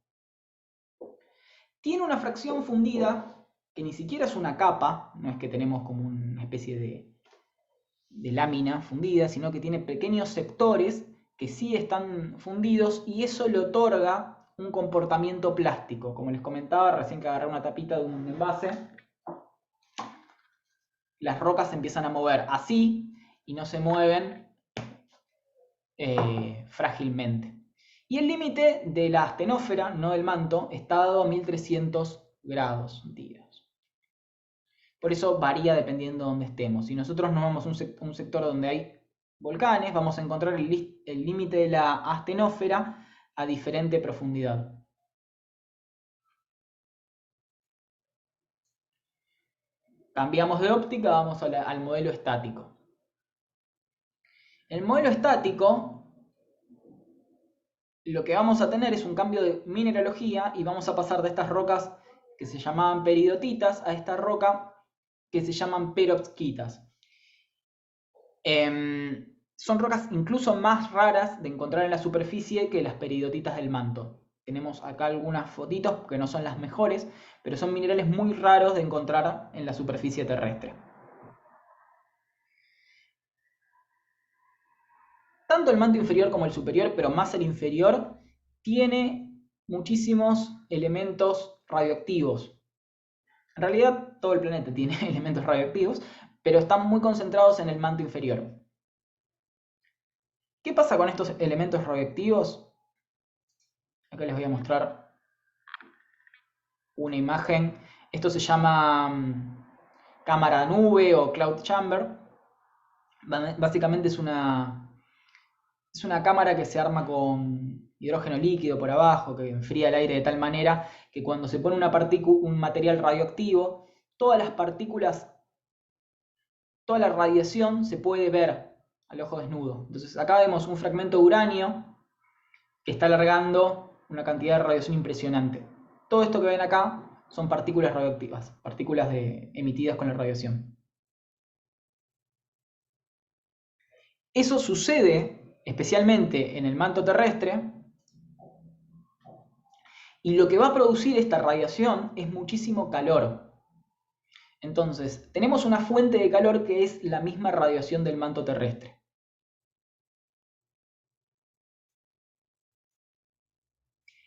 Tiene una fracción fundida que ni siquiera es una capa, no es que tenemos como una especie de lámina fundida, sino que tiene pequeños sectores que sí están fundidos y eso le otorga un comportamiento plástico. Como les comentaba, recién que agarré una tapita de un envase, las rocas se empiezan a mover así y no se mueven frágilmente. Y el límite de la astenósfera, no del manto, está dado a 1300 grados centígrados. Por eso varía dependiendo de donde estemos. Si nosotros nos vamos a un sector donde hay volcanes, vamos a encontrar el límite de la astenósfera a diferente profundidad. Cambiamos de óptica, vamos al modelo estático. El modelo estático, lo que vamos a tener es un cambio de mineralogía y vamos a pasar de estas rocas que se llamaban peridotitas a esta roca que se llaman perovskitas. Son rocas incluso más raras de encontrar en la superficie que las peridotitas del manto. Tenemos acá algunas fotitos que no son las mejores, pero son minerales muy raros de encontrar en la superficie terrestre. Tanto el manto inferior como el superior, pero más el inferior, tiene muchísimos elementos radioactivos. En realidad todo el planeta tiene elementos radioactivos, pero están muy concentrados en el manto inferior. ¿Qué pasa con estos elementos radioactivos? Acá les voy a mostrar una imagen. Esto se llama cámara nube o cloud chamber. Básicamente es una cámara que se arma con hidrógeno líquido por abajo, que enfría el aire de tal manera que cuando se pone un material radioactivo, todas las partículas, toda la radiación se puede ver al ojo desnudo. Entonces acá vemos un fragmento de uranio que está alargando una cantidad de radiación impresionante. Todo esto que ven acá son partículas radioactivas, partículas emitidas con la radiación. Eso sucede especialmente en el manto terrestre, y lo que va a producir esta radiación es muchísimo calor. Entonces, tenemos una fuente de calor que es la misma radiación del manto terrestre.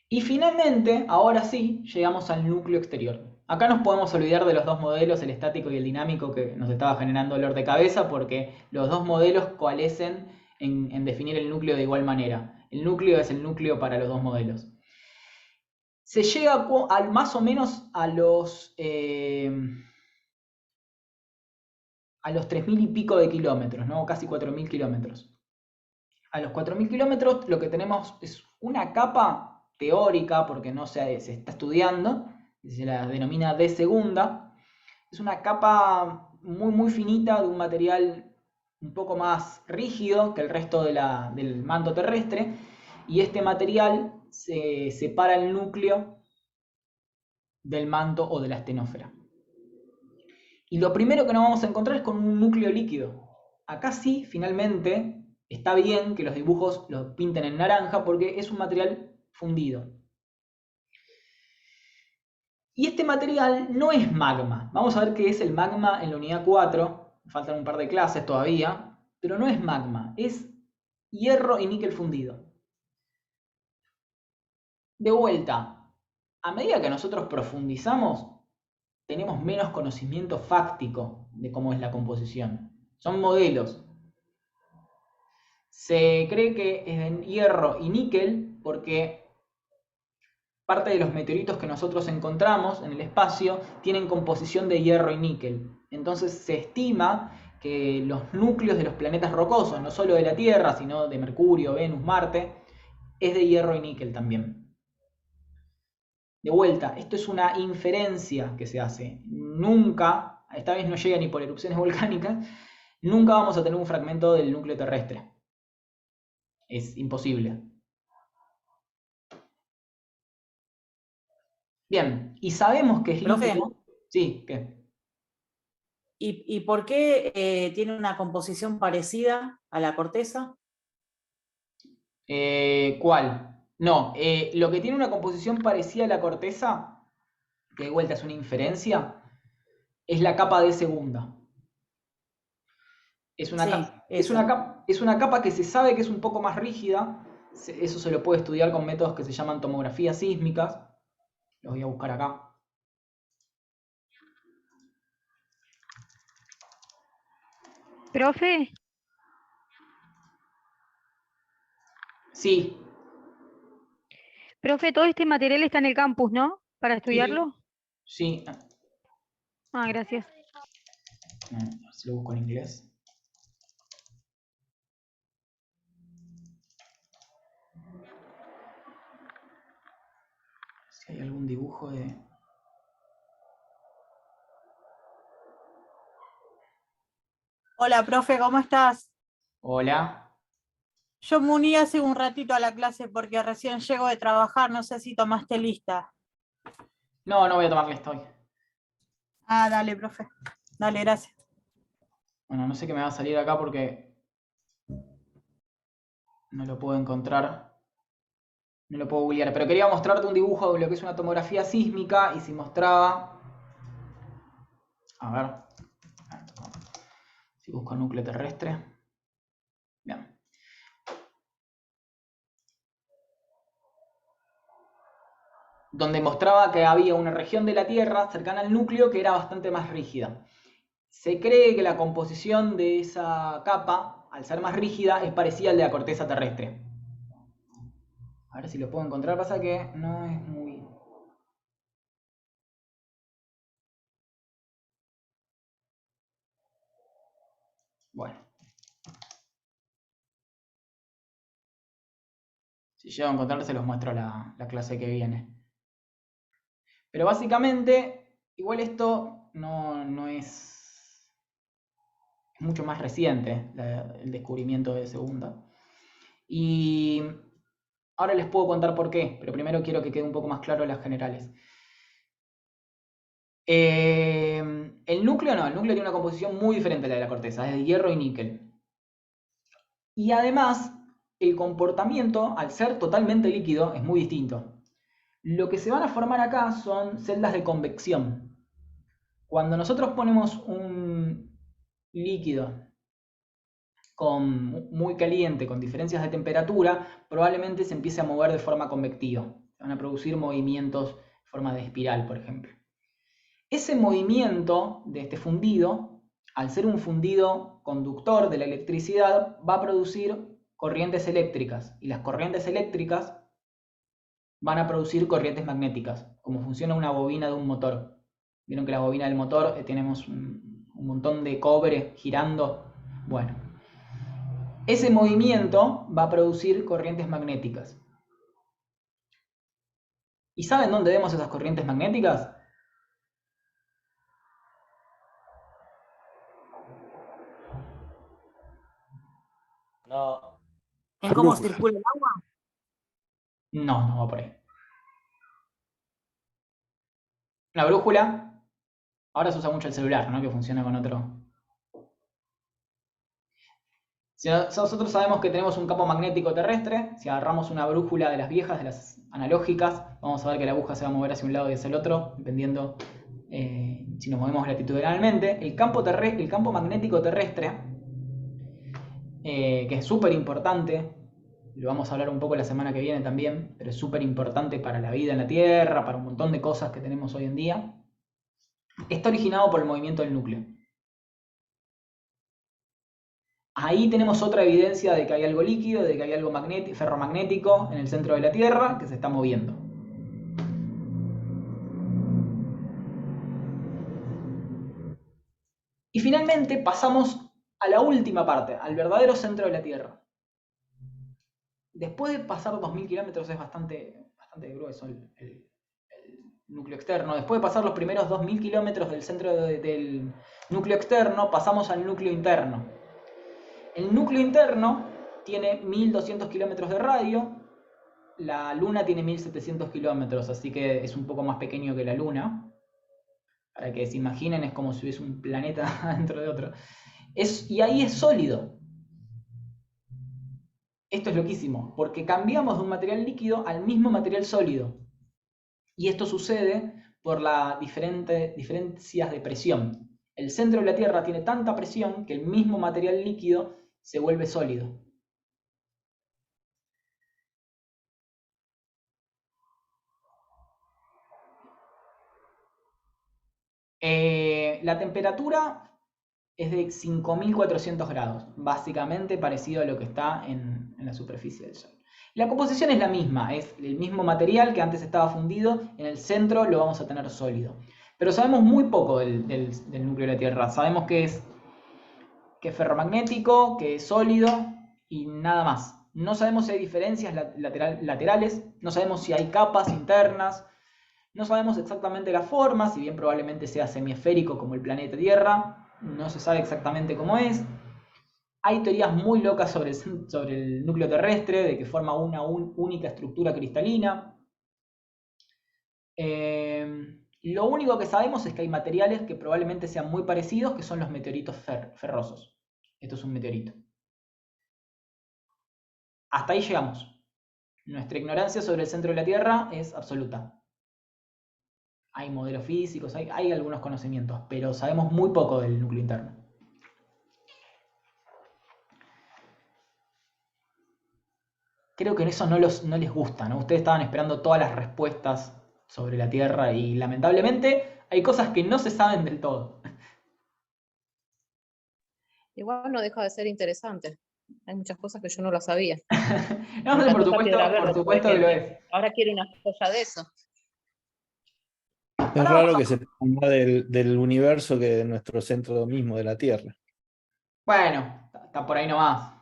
Y finalmente, ahora sí, llegamos al núcleo exterior. Acá nos podemos olvidar de los dos modelos, el estático y el dinámico, que nos estaba generando dolor de cabeza, porque los dos modelos coalescen en definir el núcleo de igual manera. El núcleo es el núcleo para los dos modelos. Se llega más o menos a los 3.000 y pico de kilómetros, ¿no? Casi 4.000 kilómetros. A los 4.000 kilómetros lo que tenemos es una capa teórica, porque no se está estudiando, se la denomina D segunda. Es una capa muy, muy finita de un material un poco más rígido que el resto del manto terrestre, y este material se separa el núcleo del manto o de la astenósfera. Y lo primero que nos vamos a encontrar es con un núcleo líquido. Acá sí, finalmente, está bien que los dibujos los pinten en naranja porque es un material fundido. Y este material no es magma. Vamos a ver qué es el magma en la unidad 4. Faltan un par de clases todavía, pero no es magma, es hierro y níquel fundido. De vuelta, a medida que nosotros profundizamos, tenemos menos conocimiento fáctico de cómo es la composición. Son modelos. Se cree que es de hierro y níquel porque parte de los meteoritos que nosotros encontramos en el espacio tienen composición de hierro y níquel. Entonces se estima que los núcleos de los planetas rocosos, no solo de la Tierra, sino de Mercurio, Venus, Marte, es de hierro y níquel también. De vuelta, esto es una inferencia que se hace. Nunca, esta vez no llega ni por erupciones volcánicas, nunca vamos a tener un fragmento del núcleo terrestre. Es imposible. Bien, y sabemos que es Profe. líquido. Sí, ¿qué? ¿Y por qué tiene una composición parecida a la corteza? ¿Cuál? No, lo que tiene una composición parecida a la corteza, que de vuelta es una inferencia, es la capa de segunda. Es una, Sí, es una capa que se sabe que es un poco más rígida. Eso se lo puede estudiar con métodos que se llaman tomografías sísmicas. Los voy a buscar acá. Profe, Sí, profe, todo este material está en el campus, ¿no? Para estudiarlo. sí. Ah, gracias. A ver si lo busco en inglés. Si hay algún dibujo de... Hola, profe, ¿cómo estás? Hola. Yo me uní hace un ratito a la clase porque recién llego de trabajar, no sé si tomaste lista. No, no voy a tomar lista hoy. Ah, dale, profe. Dale, gracias. Bueno, no sé qué me va a salir acá porque no lo puedo encontrar. No lo puedo googlear, pero quería mostrarte un dibujo de lo que es una tomografía sísmica y si mostraba... A ver. Si busco núcleo terrestre. Bien. Donde mostraba que había una región de la Tierra cercana al núcleo que era bastante más rígida. Se cree que la composición de esa capa, al ser más rígida, es parecida al de la corteza terrestre. A ver si lo puedo encontrar, pasa que no es muy... Bueno. Si llego a encontrar, se los muestro la clase que viene. Pero básicamente, igual esto no es... Es mucho más reciente, el descubrimiento de segunda. Y ahora les puedo contar por qué, pero primero quiero que quede un poco más claro las generales. El núcleo tiene una composición muy diferente a la de la corteza, es de hierro y níquel. Y además, el comportamiento, al ser totalmente líquido, es muy distinto. Lo que se van a formar acá son celdas de convección. Cuando nosotros ponemos un líquido muy caliente, con diferencias de temperatura, probablemente se empiece a mover de forma convectiva. Se van a producir movimientos en forma de espiral, por ejemplo. Ese movimiento de este fundido, al ser un fundido conductor de la electricidad, va a producir corrientes eléctricas. Y las corrientes eléctricas van a producir corrientes magnéticas, como funciona una bobina de un motor. Vieron que la bobina del motor tenemos un montón de cobre girando. Bueno, ese movimiento va a producir corrientes magnéticas. ¿Y saben dónde vemos esas corrientes magnéticas? No. ¿En cómo circula el agua? No va por ahí. La brújula, ahora se usa mucho el celular, ¿no? Que funciona con otro. Si nosotros sabemos que tenemos un campo magnético terrestre, si agarramos una brújula de las viejas, de las analógicas, vamos a ver que la aguja se va a mover hacia un lado y hacia el otro, dependiendo si nos movemos latitudinalmente. El campo magnético terrestre, que es súper importante, lo vamos a hablar un poco la semana que viene también, pero es súper importante para la vida en la Tierra, para un montón de cosas que tenemos hoy en día, está originado por el movimiento del núcleo. Ahí tenemos otra evidencia de que hay algo líquido, de que hay algo ferromagnético en el centro de la Tierra que se está moviendo. Y finalmente pasamos a la última parte, al verdadero centro de la Tierra. Después de pasar 2000 kilómetros es bastante grueso el núcleo externo. Después de pasar los primeros 2000 kilómetros del centro del núcleo externo, pasamos al núcleo interno. El núcleo interno tiene 1200 kilómetros de radio, la Luna tiene 1700 kilómetros, así que es un poco más pequeño que la Luna. Para que se imaginen, es como si hubiese un planeta dentro de otro. Y ahí es sólido. Esto es loquísimo, porque cambiamos de un material líquido al mismo material sólido. Y esto sucede por las diferencias de presión. El centro de la Tierra tiene tanta presión que el mismo material líquido se vuelve sólido. La temperatura es de 5400 grados, básicamente parecido a lo que está en la superficie del Sol. La composición es la misma, es el mismo material que antes estaba fundido, en el centro lo vamos a tener sólido. Pero sabemos muy poco del núcleo de la Tierra. Sabemos que es ferromagnético, que es sólido y nada más. No sabemos si hay diferencias laterales, no sabemos si hay capas internas, no sabemos exactamente la forma, si bien probablemente sea semiesférico como el planeta Tierra. no se sabe exactamente cómo es. Hay teorías muy locas sobre el núcleo terrestre, de que forma una única estructura cristalina. Lo único que sabemos es que hay materiales que probablemente sean muy parecidos, que son los meteoritos ferrosos. Esto es un meteorito. Hasta ahí llegamos. Nuestra ignorancia sobre el centro de la Tierra es absoluta. Hay modelos físicos, hay algunos conocimientos, pero sabemos muy poco del núcleo interno. Creo que en eso no les gusta, ¿no? Ustedes estaban esperando todas las respuestas sobre la Tierra y lamentablemente hay cosas que no se saben del todo. Igual no deja de ser interesante. Hay muchas cosas que yo no las sabía. No, Me por encanta esa supuesto, piedra verde, por por supuesto que lo es. ejemplo. Ahora quiero una joya de eso. Es raro que se ponga del universo que de nuestro centro mismo de la Tierra. Bueno, está por ahí nomás.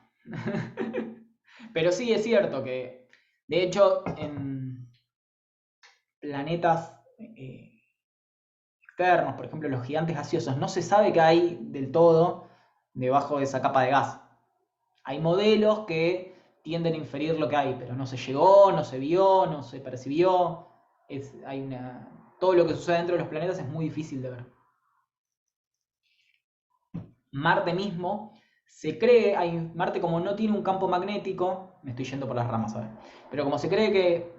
Pero sí es cierto que, de hecho, en planetas externos, por ejemplo, los gigantes gaseosos, no se sabe qué hay del todo debajo de esa capa de gas. Hay modelos que tienden a inferir lo que hay, pero no se llegó, no se vio, no se percibió. Todo lo que sucede dentro de los planetas es muy difícil de ver. Marte mismo, se cree, Marte como no tiene un campo magnético, me estoy yendo por las ramas, ¿sabes? Pero como se cree que,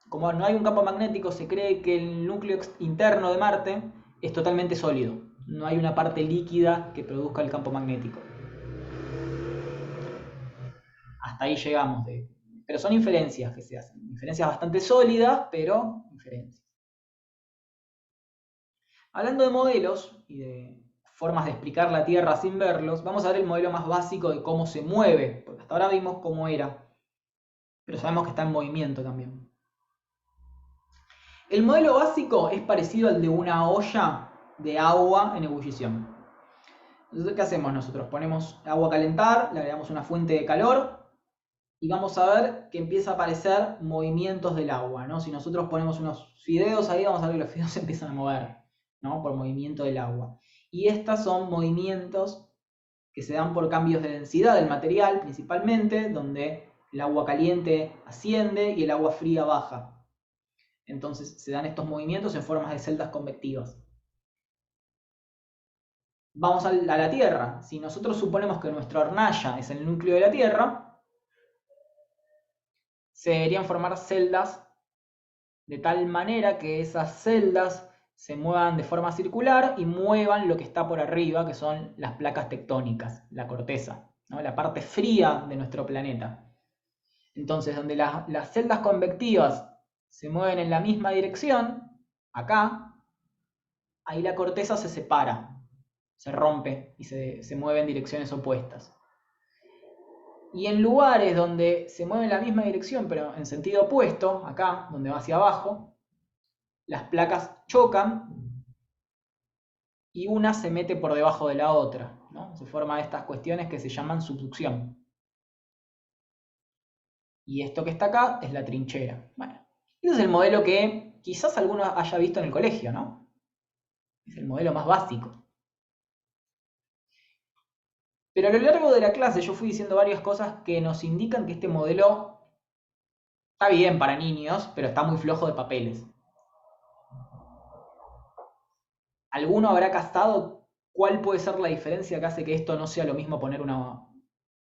como no hay un campo magnético, se cree que el núcleo interno de Marte es totalmente sólido. No hay una parte líquida que produzca el campo magnético. Hasta ahí llegamos. Pero son inferencias que se hacen. Inferencias bastante sólidas, pero inferencias. Hablando de modelos y de formas de explicar la Tierra sin verlos, vamos a ver el modelo más básico de cómo se mueve, porque hasta ahora vimos cómo era, pero sabemos que está en movimiento también. El modelo básico es parecido al de una olla de agua en ebullición. Entonces, ¿qué hacemos nosotros? Ponemos agua a calentar, le agregamos una fuente de calor y vamos a ver que empieza a aparecer movimientos del agua, ¿no? Si nosotros ponemos unos fideos ahí, vamos a ver que los fideos se empiezan a mover, ¿no? Por movimiento del agua. Y estos son movimientos que se dan por cambios de densidad del material, principalmente, donde el agua caliente asciende y el agua fría baja. Entonces se dan estos movimientos en formas de celdas convectivas. Vamos a la Tierra. Si nosotros suponemos que nuestra hornalla es el núcleo de la Tierra, se deberían formar celdas de tal manera que esas celdas se muevan de forma circular y muevan lo que está por arriba, que son las placas tectónicas, la corteza, ¿no? La parte fría de nuestro planeta. Entonces, donde las celdas convectivas se mueven en la misma dirección, acá, ahí la corteza se separa, se rompe y se mueve en direcciones opuestas. Y en lugares donde se mueve en la misma dirección, pero en sentido opuesto, acá, donde va hacia abajo, las placas chocan y una se mete por debajo de la otra, ¿no? Se forman estas cuestiones que se llaman subducción. Y esto que está acá es la trinchera. Bueno, ese es el modelo que quizás alguno haya visto en el colegio, ¿no? Es el modelo más básico. Pero a lo largo de la clase yo fui diciendo varias cosas que nos indican que este modelo está bien para niños, pero está muy flojo de papeles. ¿Alguno habrá castado cuál puede ser la diferencia que hace que esto no sea lo mismo poner una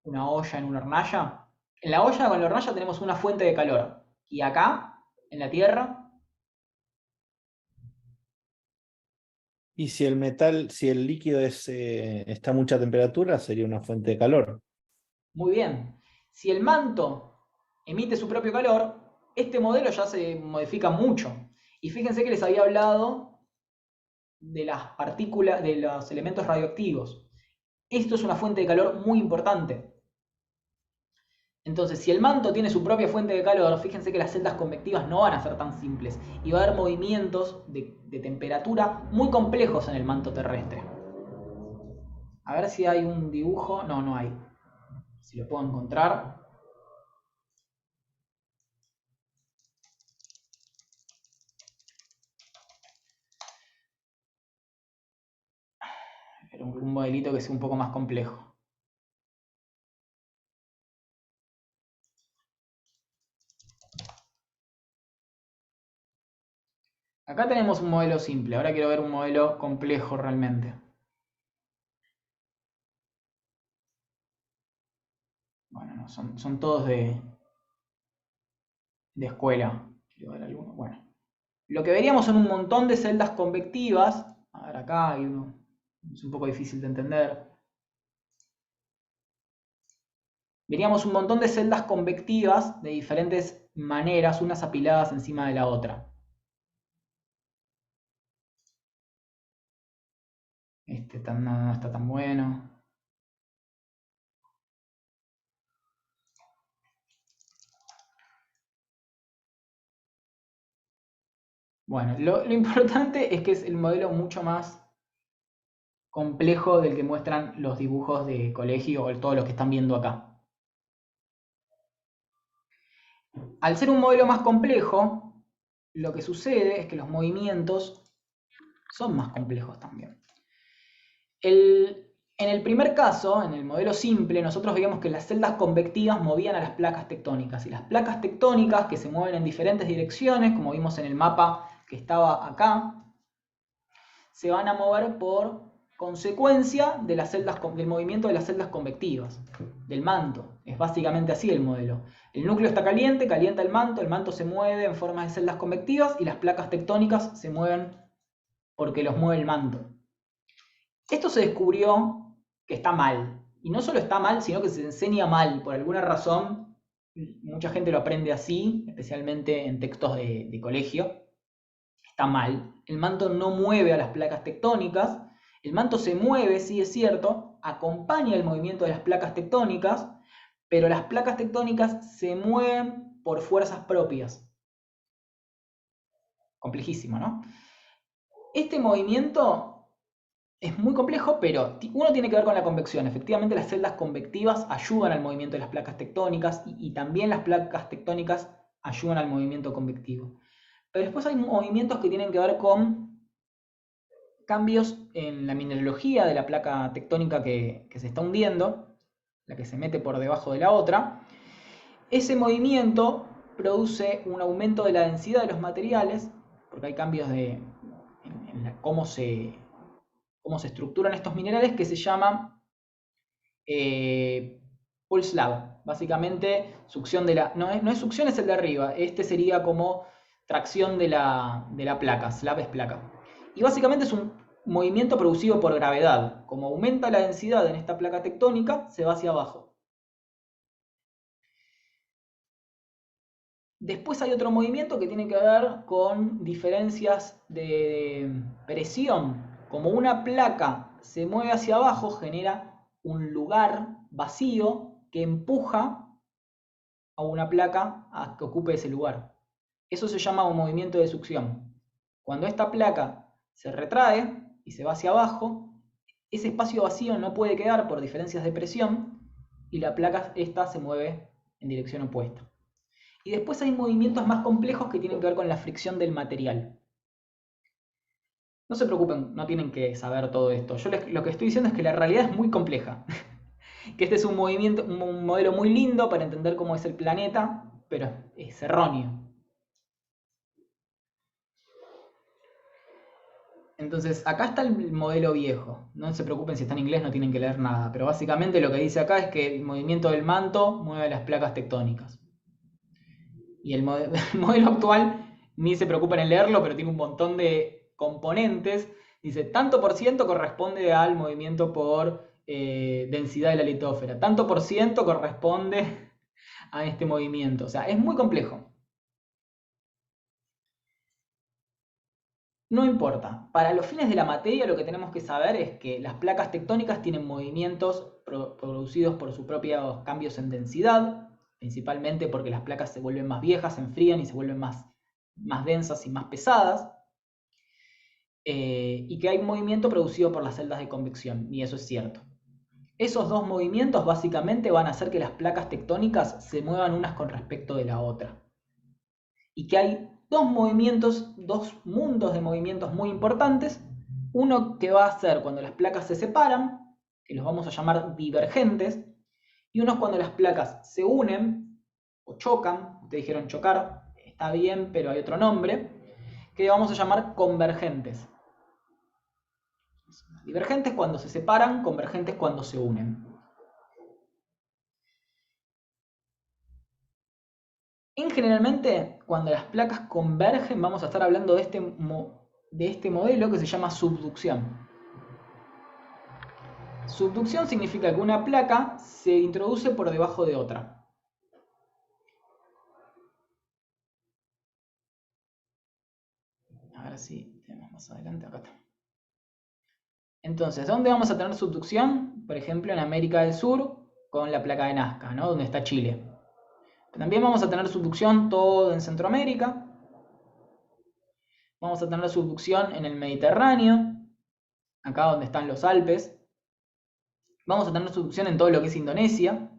olla en una hornalla? En la olla con la hornalla tenemos una fuente de calor. Y acá, en la Tierra, Y si el líquido está a mucha temperatura, sería una fuente de calor. muy bien. Si el manto emite su propio calor, este modelo ya se modifica mucho. Y fíjense que les había hablado de las partículas, de los elementos radioactivos. Esto es una fuente de calor muy importante. Entonces, si el manto tiene su propia fuente de calor, fíjense que las celdas convectivas no van a ser tan simples y va a haber movimientos de temperatura muy complejos en el manto terrestre. A ver si hay un dibujo. No, no hay. Si lo puedo encontrar. Pero un modelito que sea un poco más complejo. Acá tenemos un modelo simple, ahora quiero ver un modelo complejo realmente. Bueno, no, son todos de escuela. Quiero ver alguno. Bueno, lo que veríamos son un montón de celdas convectivas. A ver, acá hay uno, es un poco difícil de entender. Veríamos un montón de celdas convectivas de diferentes maneras, unas apiladas encima de la otra. Este no está tan bueno. Bueno, lo importante es que es el modelo mucho más complejo del que muestran los dibujos de colegio o todos los que están viendo acá. Al ser un modelo más complejo, lo que sucede es que los movimientos son más complejos también. En el primer caso, en el modelo simple, nosotros veíamos que las celdas convectivas movían a las placas tectónicas. Y las placas tectónicas, que se mueven en diferentes direcciones, como vimos en el mapa que estaba acá, se van a mover por consecuencia de las celdas, del movimiento de las celdas convectivas, del manto. Es básicamente así el modelo. El núcleo está caliente, calienta el manto se mueve en forma de celdas convectivas y las placas tectónicas se mueven porque los mueve el manto. Esto se descubrió que está mal. Y no solo está mal, sino que se enseña mal. Por alguna razón, mucha gente lo aprende así, especialmente en textos de colegio. Está mal. El manto no mueve a las placas tectónicas. El manto se mueve, sí es cierto, acompaña el movimiento de las placas tectónicas, pero las placas tectónicas se mueven por fuerzas propias. Complejísimo, ¿no? Este movimiento es muy complejo, pero uno tiene que ver con la convección. Efectivamente, las celdas convectivas ayudan al movimiento de las placas tectónicas y también las placas tectónicas ayudan al movimiento convectivo. Pero después hay movimientos que tienen que ver con cambios en la mineralogía de la placa tectónica que se está hundiendo, la que se mete por debajo de la otra. Ese movimiento produce un aumento de la densidad de los materiales, porque hay cambios en cómo se estructuran estos minerales, que se llaman pull slab. Básicamente, succión de la... No es succión, es el de arriba. Este sería como tracción de la placa. Slab es placa. Y básicamente es un movimiento producido por gravedad. Como aumenta la densidad en esta placa tectónica, se va hacia abajo. Después hay otro movimiento que tiene que ver con diferencias de presión. Como una placa se mueve hacia abajo, genera un lugar vacío que empuja a una placa a que ocupe ese lugar. Eso se llama un movimiento de succión. Cuando esta placa se retrae y se va hacia abajo, ese espacio vacío no puede quedar por diferencias de presión y la placa esta se mueve en dirección opuesta. Y después hay movimientos más complejos que tienen que ver con la fricción del material. No se preocupen, no tienen que saber todo esto. Yo lo que estoy diciendo es que la realidad es muy compleja. Que este es un modelo muy lindo para entender cómo es el planeta, pero es erróneo. Entonces, acá está el modelo viejo. No se preocupen si está en inglés, no tienen que leer nada. Pero básicamente lo que dice acá es que el movimiento del manto mueve las placas tectónicas. Y el modelo actual, ni se preocupen en leerlo, pero tiene un montón de componentes. Dice, tanto por ciento corresponde al movimiento por densidad de la litósfera. Tanto por ciento corresponde a este movimiento. O sea, es muy complejo. No importa. Para los fines de la materia lo que tenemos que saber es que las placas tectónicas tienen movimientos producidos por sus propios cambios en densidad, principalmente porque las placas se vuelven más viejas, se enfrían y se vuelven más densas y más pesadas. Y que hay un movimiento producido por las celdas de convección, y eso es cierto. Esos dos movimientos básicamente van a hacer que las placas tectónicas se muevan unas con respecto de la otra. Y que hay dos mundos de movimientos muy importantes. Uno que va a ser cuando las placas se separan, que los vamos a llamar divergentes, y uno es cuando las placas se unen o chocan. Ustedes dijeron chocar, está bien, pero hay otro nombre, que vamos a llamar convergentes. Divergentes cuando se separan, convergentes cuando se unen. Generalmente, cuando las placas convergen, vamos a estar hablando de este modelo que se llama subducción. Subducción significa que una placa se introduce por debajo de otra. A ver si tenemos más adelante, acá está. Entonces, ¿dónde vamos a tener subducción? Por ejemplo, en América del Sur, con la placa de Nazca, ¿no? Donde está Chile. También vamos a tener subducción todo en Centroamérica. Vamos a tener subducción en el Mediterráneo, acá donde están los Alpes. Vamos a tener subducción en todo lo que es Indonesia.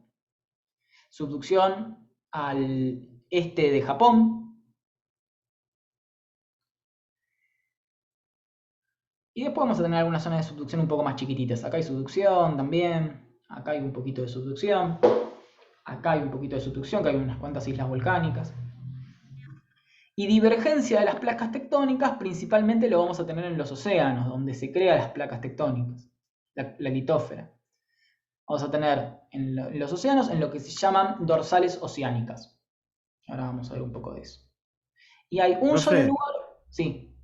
Subducción al este de Japón. Y después vamos a tener algunas zonas de subducción un poco más chiquititas. Acá hay subducción también. Acá hay un poquito de subducción. Acá hay un poquito de subducción, que hay unas cuantas islas volcánicas. Y divergencia de las placas tectónicas principalmente lo vamos a tener en los océanos, donde se crean las placas tectónicas, la litósfera. Vamos a tener en los océanos en lo que se llaman dorsales oceánicas. Ahora vamos a ver un poco de eso. Y hay un solo lugar... Sí.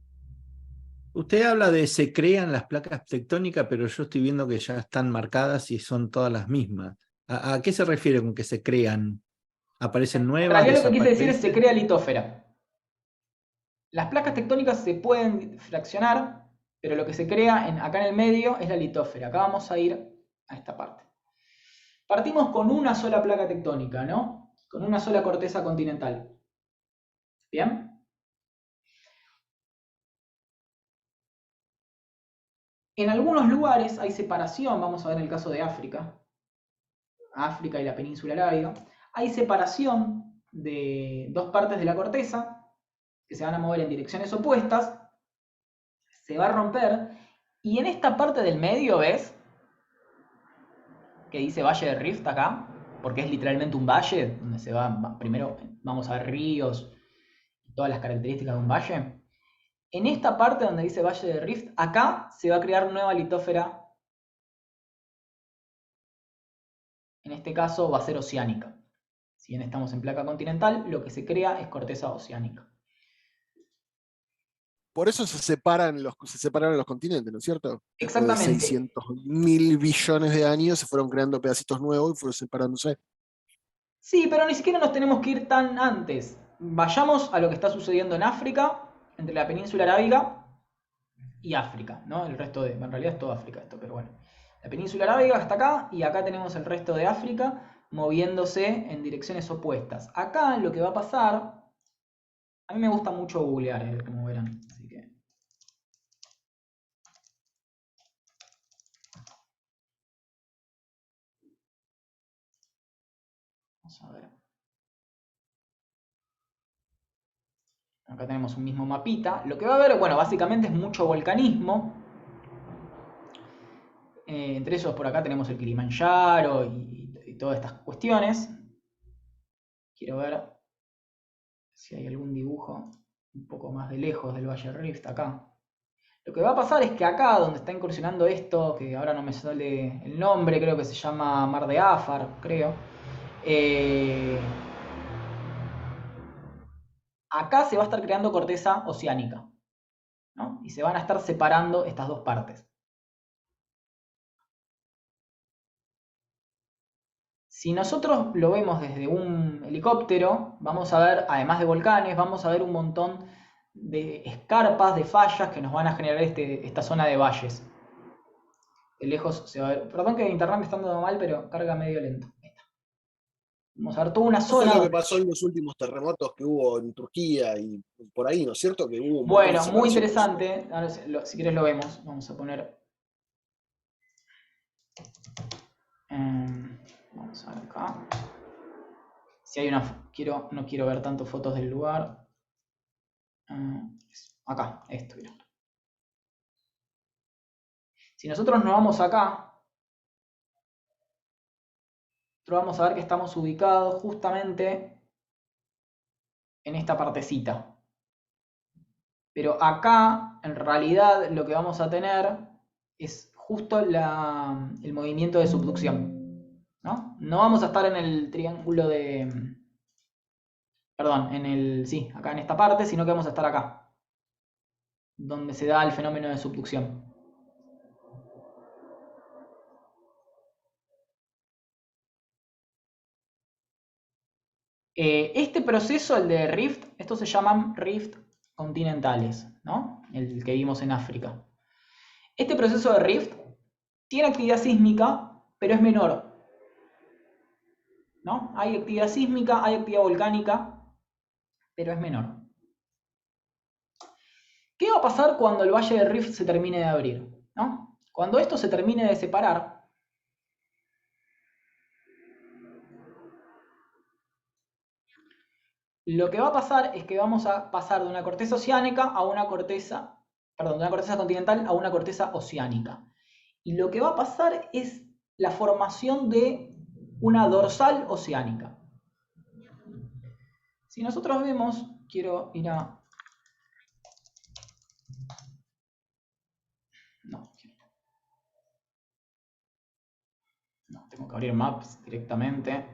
Usted habla de se crean las placas tectónicas, pero yo estoy viendo que ya están marcadas y son todas las mismas. ¿A qué se refiere con que se crean? ¿Aparecen nuevas? En realidad lo que quise decir es se crea litósfera. Las placas tectónicas se pueden fraccionar, pero lo que se crea acá en el medio es la litósfera. Acá vamos a ir a esta parte. Partimos con una sola placa tectónica, ¿no? Con una sola corteza continental. ¿Bien? En algunos lugares hay separación, vamos a ver el caso de África. África y la península arábiga. Hay separación de dos partes de la corteza que se van a mover en direcciones opuestas. Se va a romper. Y en esta parte del medio, ¿ves? Que dice Valle de Rift acá, porque es literalmente un valle, donde se va, primero vamos a ver ríos, todas las características de un valle. En esta parte donde dice Valle de Rift, acá se va a crear nueva litósfera. En este caso va a ser oceánica. Si bien estamos en placa continental, lo que se crea es corteza oceánica. Por eso se separaron los continentes, ¿no es cierto? Exactamente. Después de 600.000 billones de años se fueron creando pedacitos nuevos y fueron separándose. Sí, pero ni siquiera nos tenemos que ir tan antes. Vayamos a lo que está sucediendo en África, entre la península arábiga y África, ¿no? El resto en realidad es toda África esto, pero bueno. La península arábiga está acá y acá tenemos el resto de África moviéndose en direcciones opuestas. Acá lo que va a pasar, a mí me gusta mucho googlear, como verán. Así que... Vamos a ver. Acá tenemos un mismo mapita. Lo que va a haber, bueno, básicamente es mucho volcanismo. Entre esos por acá tenemos el Kilimanjaro y todas estas cuestiones. Quiero ver si hay algún dibujo un poco más de lejos del Valle Rift acá. Lo que va a pasar es que acá donde está incursionando esto, que ahora no me sale el nombre, creo que se llama Mar de Afar, creo. Acá se va a estar creando corteza oceánica, ¿no? Y se van a estar separando estas dos partes. Si nosotros lo vemos desde un helicóptero, vamos a ver, además de volcanes, vamos a ver un montón de escarpas, de fallas que nos van a generar esta zona de valles. De lejos se va a ver. Perdón que internet me está dando mal, pero carga medio lento. Ahí está. Vamos a ver toda una zona. Eso fue lo que pasó en los últimos terremotos que hubo en Turquía y por ahí, ¿no es cierto? Que hubo bueno, muy interesante. Ahora, si quieres lo vemos. Vamos a poner... vamos a ver acá. Si hay una... no quiero ver tanto fotos del lugar. Acá, esto, mirá. Si nosotros nos vamos acá, nosotros vamos a ver que estamos ubicados justamente en esta partecita. Pero acá, en realidad, lo que vamos a tener es justo el movimiento de subducción, ¿no? No vamos a estar en el triángulo de... Perdón, sí, acá en esta parte, sino que vamos a estar acá, donde se da el fenómeno de subducción. Este proceso, el de rift, estos se llaman rift continentales, ¿no? El que vimos en África. Este proceso de rift tiene actividad sísmica, pero es menor, ¿no? Hay actividad sísmica, hay actividad volcánica, pero es menor. ¿Qué va a pasar cuando el valle de Rift se termine de abrir? ¿No? Cuando esto se termine de separar, lo que va a pasar es que vamos a pasar de una corteza oceánica a una corteza, perdón, de una corteza continental a una corteza oceánica. Y lo que va a pasar es la formación de una dorsal oceánica. Si nosotros vemos, quiero ir a... No, tengo que abrir Maps directamente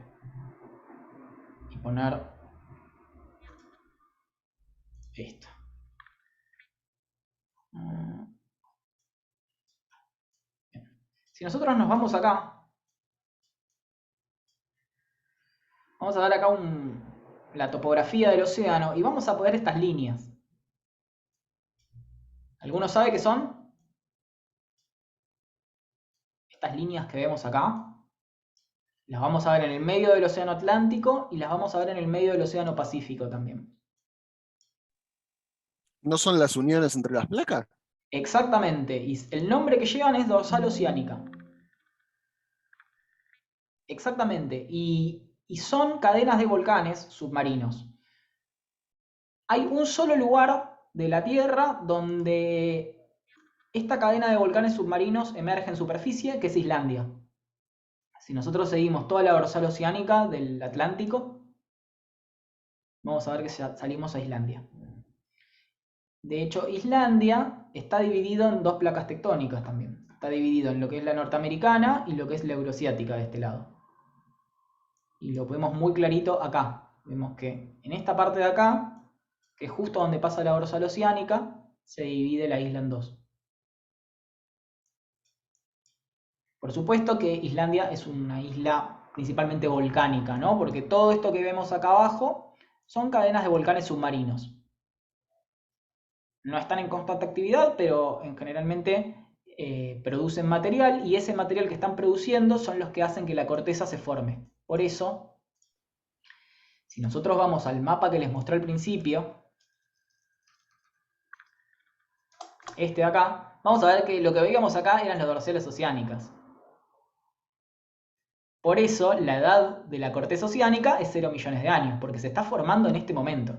y poner esto. Bien. Si nosotros nos vamos acá, vamos a ver acá la topografía del océano y vamos a poner estas líneas. ¿Alguno sabe qué son? Estas líneas que vemos acá, las vamos a ver en el medio del océano Atlántico y las vamos a ver en el medio del océano Pacífico también. ¿No son las uniones entre las placas? Exactamente, y el nombre que llevan es dorsal oceánica. Exactamente, y son cadenas de volcanes submarinos. Hay un solo lugar de la Tierra donde esta cadena de volcanes submarinos emerge en superficie, que es Islandia. Si nosotros seguimos toda la dorsal oceánica del Atlántico, vamos a ver que salimos a Islandia. De hecho, Islandia está dividido en dos placas tectónicas también. Está dividido en lo que es la norteamericana y lo que es la euroasiática de este lado. Y lo vemos muy clarito acá. Vemos que en esta parte de acá, que es justo donde pasa la dorsal oceánica, se divide la isla en dos. Por supuesto que Islandia es una isla principalmente volcánica, ¿no? Porque todo esto que vemos acá abajo son cadenas de volcanes submarinos. No están en constante actividad, pero generalmente producen material y ese material que están produciendo son los que hacen que la corteza se forme. Por eso, si nosotros vamos al mapa que les mostré al principio, este de acá, vamos a ver que lo que veíamos acá eran las dorsales oceánicas. Por eso la edad de la corteza oceánica es 0 millones de años, porque se está formando en este momento.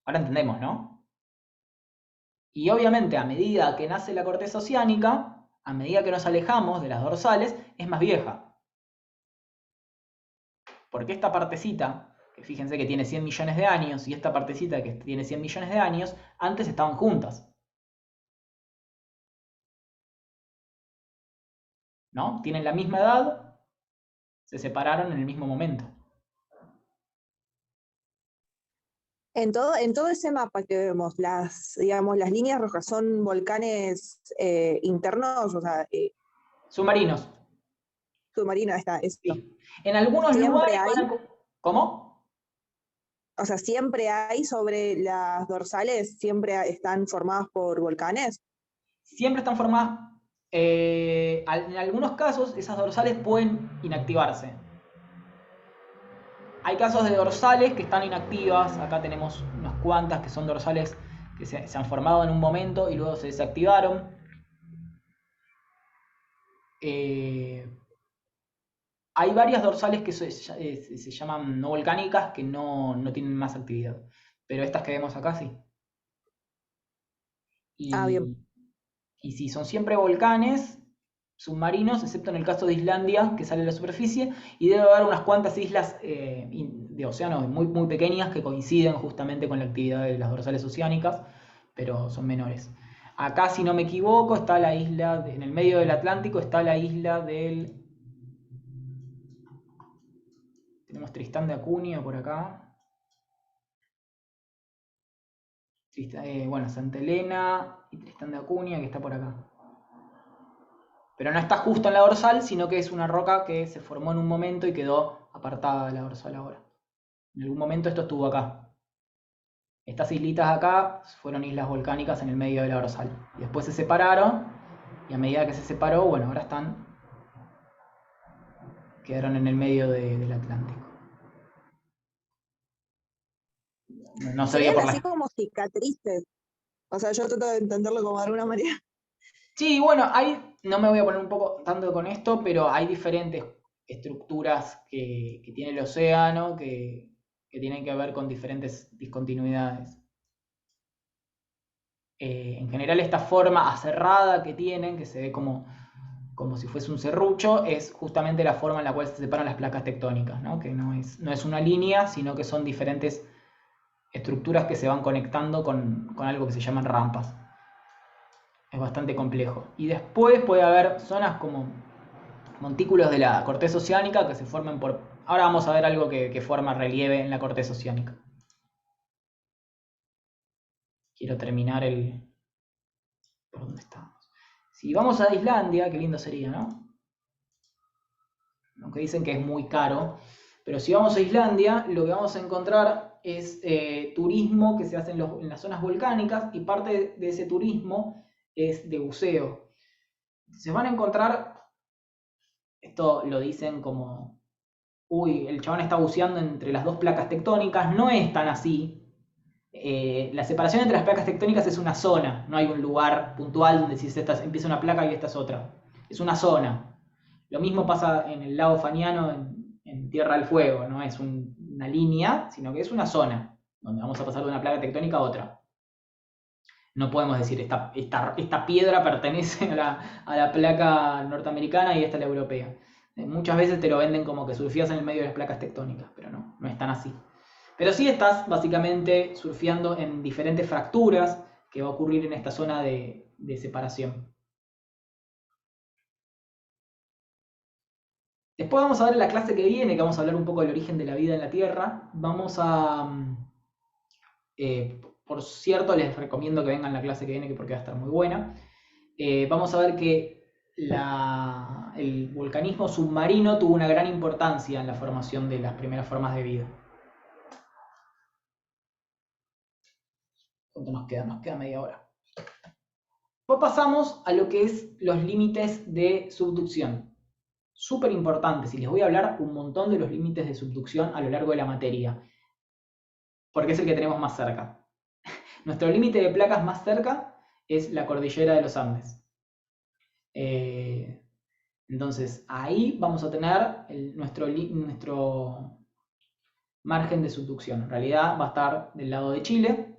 Ahora entendemos, ¿no? Y obviamente a medida que nace la corteza oceánica, a medida que nos alejamos de las dorsales, es más vieja. Porque esta partecita, que fíjense que tiene 100 millones de años, y esta partecita que tiene 100 millones de años, antes estaban juntas. ¿No? Tienen la misma edad, se separaron en el mismo momento. En todo ese mapa que vemos, digamos, las líneas rojas son volcanes internos, o sea... submarinos. Submarinos, está. Sí. En algunos lugares... ¿Cómo? O sea, ¿siempre hay sobre las dorsales, siempre están formadas por volcanes? Siempre están formadas... en algunos casos, esas dorsales pueden inactivarse. Hay casos de dorsales que están inactivas. Acá tenemos unas cuantas que son dorsales que se han formado en un momento y luego se desactivaron. Hay varias dorsales que se llaman no volcánicas que no tienen más actividad. Pero estas que vemos acá sí. Bien. Y sí, son siempre volcanes submarinos, excepto en el caso de Islandia, que sale a la superficie, y debe haber unas cuantas islas de océano muy, muy pequeñas que coinciden justamente con la actividad de las dorsales oceánicas, pero son menores. Acá, si no me equivoco, está la isla, en el medio del Atlántico está la isla del... Tenemos Tristán de Acuña por acá. Bueno, Santa Elena y Tristán de Acuña, que está por acá. Pero no está justo en la dorsal, sino que es una roca que se formó en un momento y quedó apartada de la dorsal ahora. En algún momento esto estuvo acá. Estas islitas acá fueron islas volcánicas en el medio de la dorsal. Y después se separaron, y a medida que se separó, bueno, ahora quedaron en el medio del Atlántico. No se veía Serían por así la... como cicatrices. O sea, yo trato de entenderlo como de alguna manera. Sí, bueno, no me voy a poner un poco tanto con esto, pero hay diferentes estructuras que tiene el océano que tienen que ver con diferentes discontinuidades. En general, esta forma aserrada que tienen, que se ve como si fuese un serrucho, es justamente la forma en la cual se separan las placas tectónicas, ¿no? Que no es una línea, sino que son diferentes estructuras que se van conectando con algo que se llaman rampas. Es bastante complejo. Y después puede haber zonas como montículos de la corteza oceánica que se forman por... Ahora vamos a ver algo que forma relieve en la corteza oceánica. Quiero terminar ¿Por dónde estamos? Si vamos a Islandia, qué lindo sería, ¿no? Aunque dicen que es muy caro. Pero si vamos a Islandia, lo que vamos a encontrar es turismo que se hace en las zonas volcánicas, y parte de ese turismo es de buceo. Se van a encontrar, esto lo dicen como, uy, el chabón está buceando entre las dos placas tectónicas. No es tan así. La separación entre las placas tectónicas es una zona, no hay un lugar puntual donde si esta empieza una placa y esta es otra. Es una zona. Lo mismo pasa en el lago Faniano, en Tierra del Fuego. No es una línea, sino que es una zona donde vamos a pasar de una placa tectónica a otra. No podemos decir esta piedra pertenece a la placa norteamericana y esta a la europea. Muchas veces te lo venden como que surfías en el medio de las placas tectónicas, pero no es tan así. Pero sí estás básicamente surfeando en diferentes fracturas que va a ocurrir en esta zona de separación. Después vamos a ver en la clase que viene, que vamos a hablar un poco del origen de la vida en la Tierra. Vamos a... por cierto, les recomiendo que vengan a la clase que viene porque va a estar muy buena. Vamos a ver que el volcanismo submarino tuvo una gran importancia en la formación de las primeras formas de vida. ¿Cuánto nos queda? Nos queda media hora. Después pasamos a lo que es los límites de subducción. Súper importantes, y les voy a hablar un montón de los límites de subducción a lo largo de la materia, porque es el que tenemos más cerca. Nuestro límite de placas más cerca es la cordillera de los Andes. Entonces, ahí vamos a tener nuestro margen de subducción. En realidad va a estar del lado de Chile.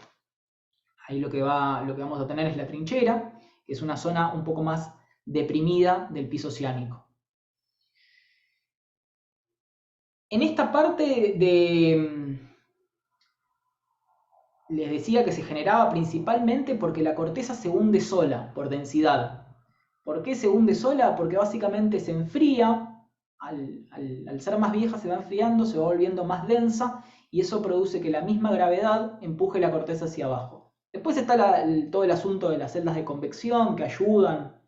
Ahí lo que vamos a tener es la trinchera, que es una zona un poco más deprimida del piso oceánico. En esta parte les decía que se generaba principalmente porque la corteza se hunde sola, por densidad. ¿Por qué se hunde sola? Porque básicamente se enfría, al ser más vieja se va enfriando, se va volviendo más densa, y eso produce que la misma gravedad empuje la corteza hacia abajo. Después está todo el asunto de las celdas de convección que ayudan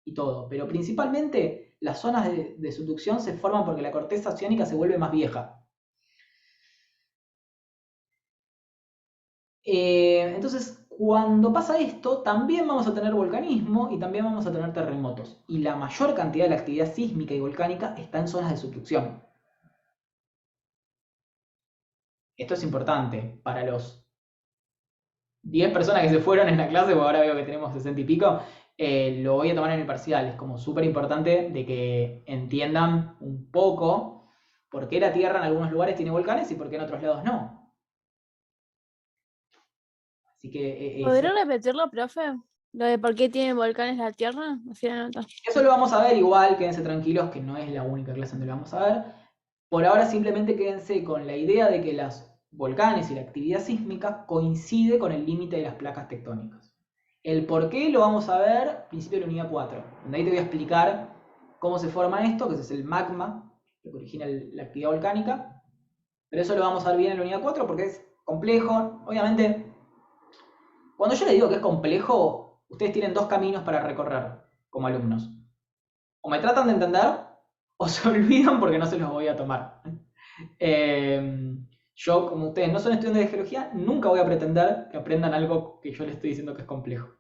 y todo, pero principalmente las zonas de subducción se forman porque la corteza oceánica se vuelve más vieja. Entonces, cuando pasa esto, también vamos a tener volcanismo y también vamos a tener terremotos. Y la mayor cantidad de la actividad sísmica y volcánica está en zonas de subducción. Esto es importante para los 10 personas que se fueron en la clase, porque ahora veo que tenemos 60 y pico. Lo voy a tomar en el parcial. Es como súper importante de que entiendan un poco por qué la Tierra en algunos lugares tiene volcanes y por qué en otros lados no. Así que... ¿Podría repetirlo, profe? Lo de por qué tienen volcanes la Tierra, así la nota. Eso lo vamos a ver igual, quédense tranquilos que no es la única clase donde lo vamos a ver. Por ahora simplemente quédense con la idea de que los volcanes y la actividad sísmica coincide con el límite de las placas tectónicas. El por qué lo vamos a ver al principio de la unidad 4, donde ahí te voy a explicar cómo se forma esto, que ese es el magma, que origina la actividad volcánica. Pero eso lo vamos a ver bien en la unidad 4 porque es complejo. Obviamente, cuando yo les digo que es complejo, ustedes tienen dos caminos para recorrer como alumnos. O me tratan de entender, o se olvidan porque no se los voy a tomar. Yo, como ustedes no son estudiantes de geología, nunca voy a pretender que aprendan algo que yo les estoy diciendo que es complejo.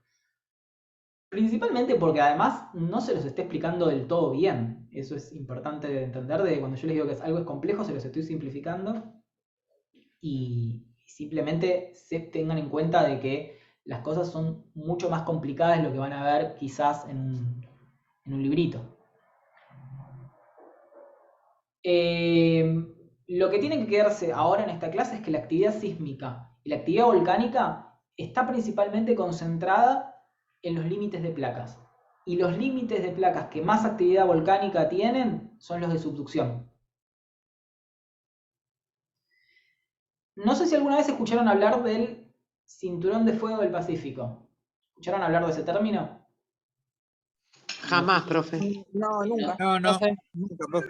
Principalmente porque además no se los esté explicando del todo bien. Eso es importante de entender, de cuando yo les digo que algo es complejo, se los estoy simplificando. Y simplemente tengan en cuenta de que las cosas son mucho más complicadas de lo que van a ver quizás en un librito. Lo que tiene que quedarse ahora en esta clase es que la actividad sísmica y la actividad volcánica está principalmente concentrada en los límites de placas. Y los límites de placas que más actividad volcánica tienen son los de subducción. No sé si alguna vez escucharon hablar del cinturón de fuego del Pacífico. ¿Escucharon hablar de ese término? Jamás, profe. No, nunca. No. Nunca, profe.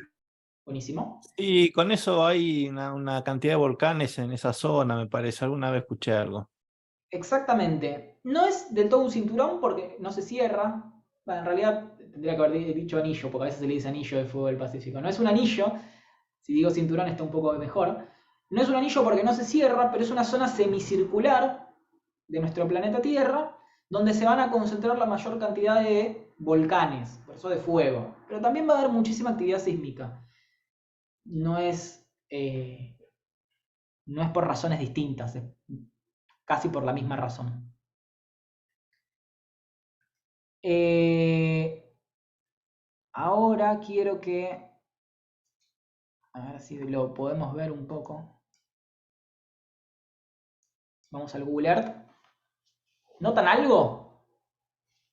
Buenísimo. Y con eso hay una cantidad de volcanes en esa zona, me parece. Alguna vez escuché algo. Exactamente. No es del todo un cinturón porque no se cierra. Bueno, en realidad tendría que haber dicho anillo, porque a veces se le dice anillo de fuego del Pacífico. No es un anillo. Si digo cinturón está un poco mejor. No es un anillo porque no se cierra, pero es una zona semicircular de nuestro planeta Tierra, donde se van a concentrar la mayor cantidad de volcanes, por eso de fuego. Pero también va a haber muchísima actividad sísmica. No es por razones distintas, es casi por la misma razón. Ahora quiero que... A ver si lo podemos ver un poco. Vamos al Google Earth. ¿Notan algo?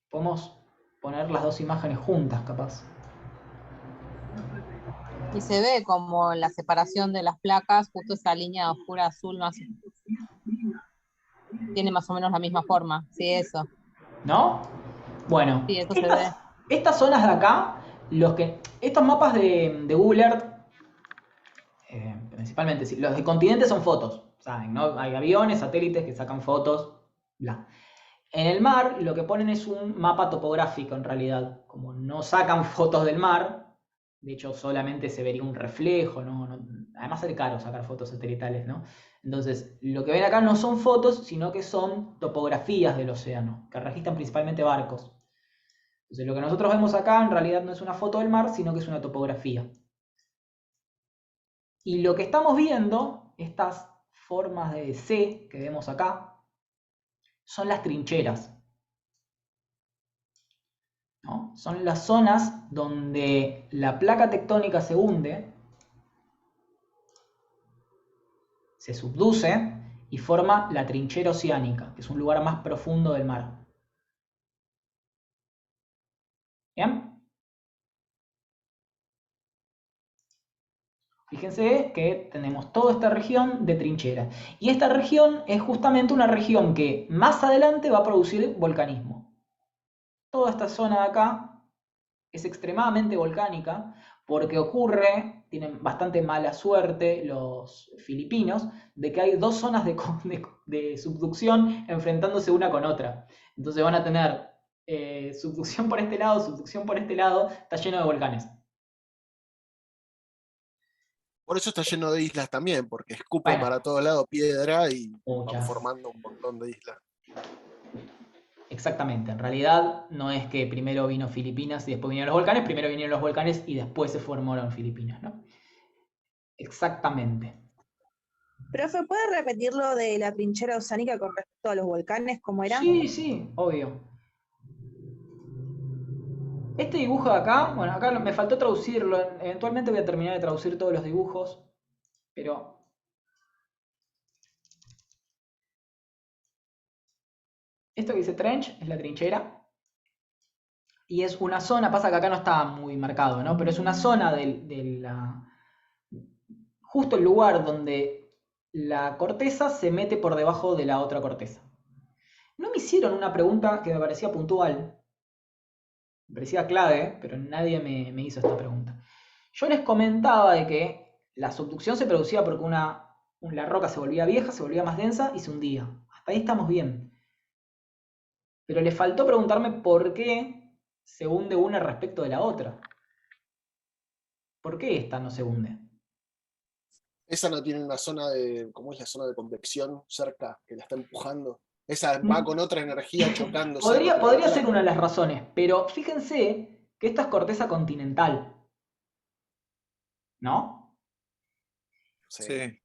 Podemos poner las dos imágenes juntas, capaz. Y se ve como la separación de las placas, justo esa línea oscura azul más tiene más o menos la misma forma. Sí, eso. ¿No? Bueno, Sí, eso se ve. estas zonas de acá, estos mapas de Google Earth, principalmente, los de continentes son fotos, ¿saben? ¿No? Hay aviones, satélites que sacan fotos, bla. En el mar lo que ponen es un mapa topográfico en realidad. Como no sacan fotos del mar, de hecho solamente se vería un reflejo, además es caro sacar fotos satelitales, ¿no? Entonces, lo que ven acá no son fotos, sino que son topografías del océano, que registran principalmente barcos. Entonces, lo que nosotros vemos acá en realidad no es una foto del mar, sino que es una topografía. Y lo que estamos viendo, estas formas de C que vemos acá, son las trincheras. ¿No? Son las zonas donde la placa tectónica se hunde, se subduce y forma la trinchera oceánica, que es un lugar más profundo del mar. ¿Bien? Fíjense que tenemos toda esta región de trincheras. Y esta región es justamente una región que más adelante va a producir volcanismo. Toda esta zona de acá es extremadamente volcánica porque tienen bastante mala suerte los filipinos, de que hay dos zonas de subducción enfrentándose una con otra. Entonces van a tener subducción por este lado, subducción por este lado, está lleno de volcanes. Por eso está lleno de islas también, porque escupe para todos lados piedra y van formando un montón de islas. Exactamente, en realidad no es que primero vino Filipinas y después vinieron los volcanes, primero vinieron los volcanes y después se formaron Filipinas, ¿no? Exactamente. Profe, ¿puede repetir lo de la trinchera oceánica con respecto a los volcanes? ¿Cómo era? Sí, obvio. Este dibujo de acá, bueno, acá me faltó traducirlo, eventualmente voy a terminar de traducir todos los dibujos, pero... Esto que dice trench es la trinchera. Y es una zona, pasa que acá no está muy marcado, ¿no? Pero es una zona justo el lugar donde la corteza se mete por debajo de la otra corteza. No me hicieron una pregunta que me parecía puntual, me parecía clave, pero nadie me hizo esta pregunta. Yo les comentaba de que la subducción se producía porque la roca se volvía vieja, se volvía más densa y se hundía. Hasta ahí estamos bien. Pero le faltó preguntarme por qué se hunde una respecto de la otra. ¿Por qué esta no se hunde? Esa no tiene una zona de, ¿cómo es la zona de convección cerca que la está empujando? Esa va con otra energía chocando. Podría ser una de las razones, pero fíjense que esta es corteza continental. ¿No? Sí.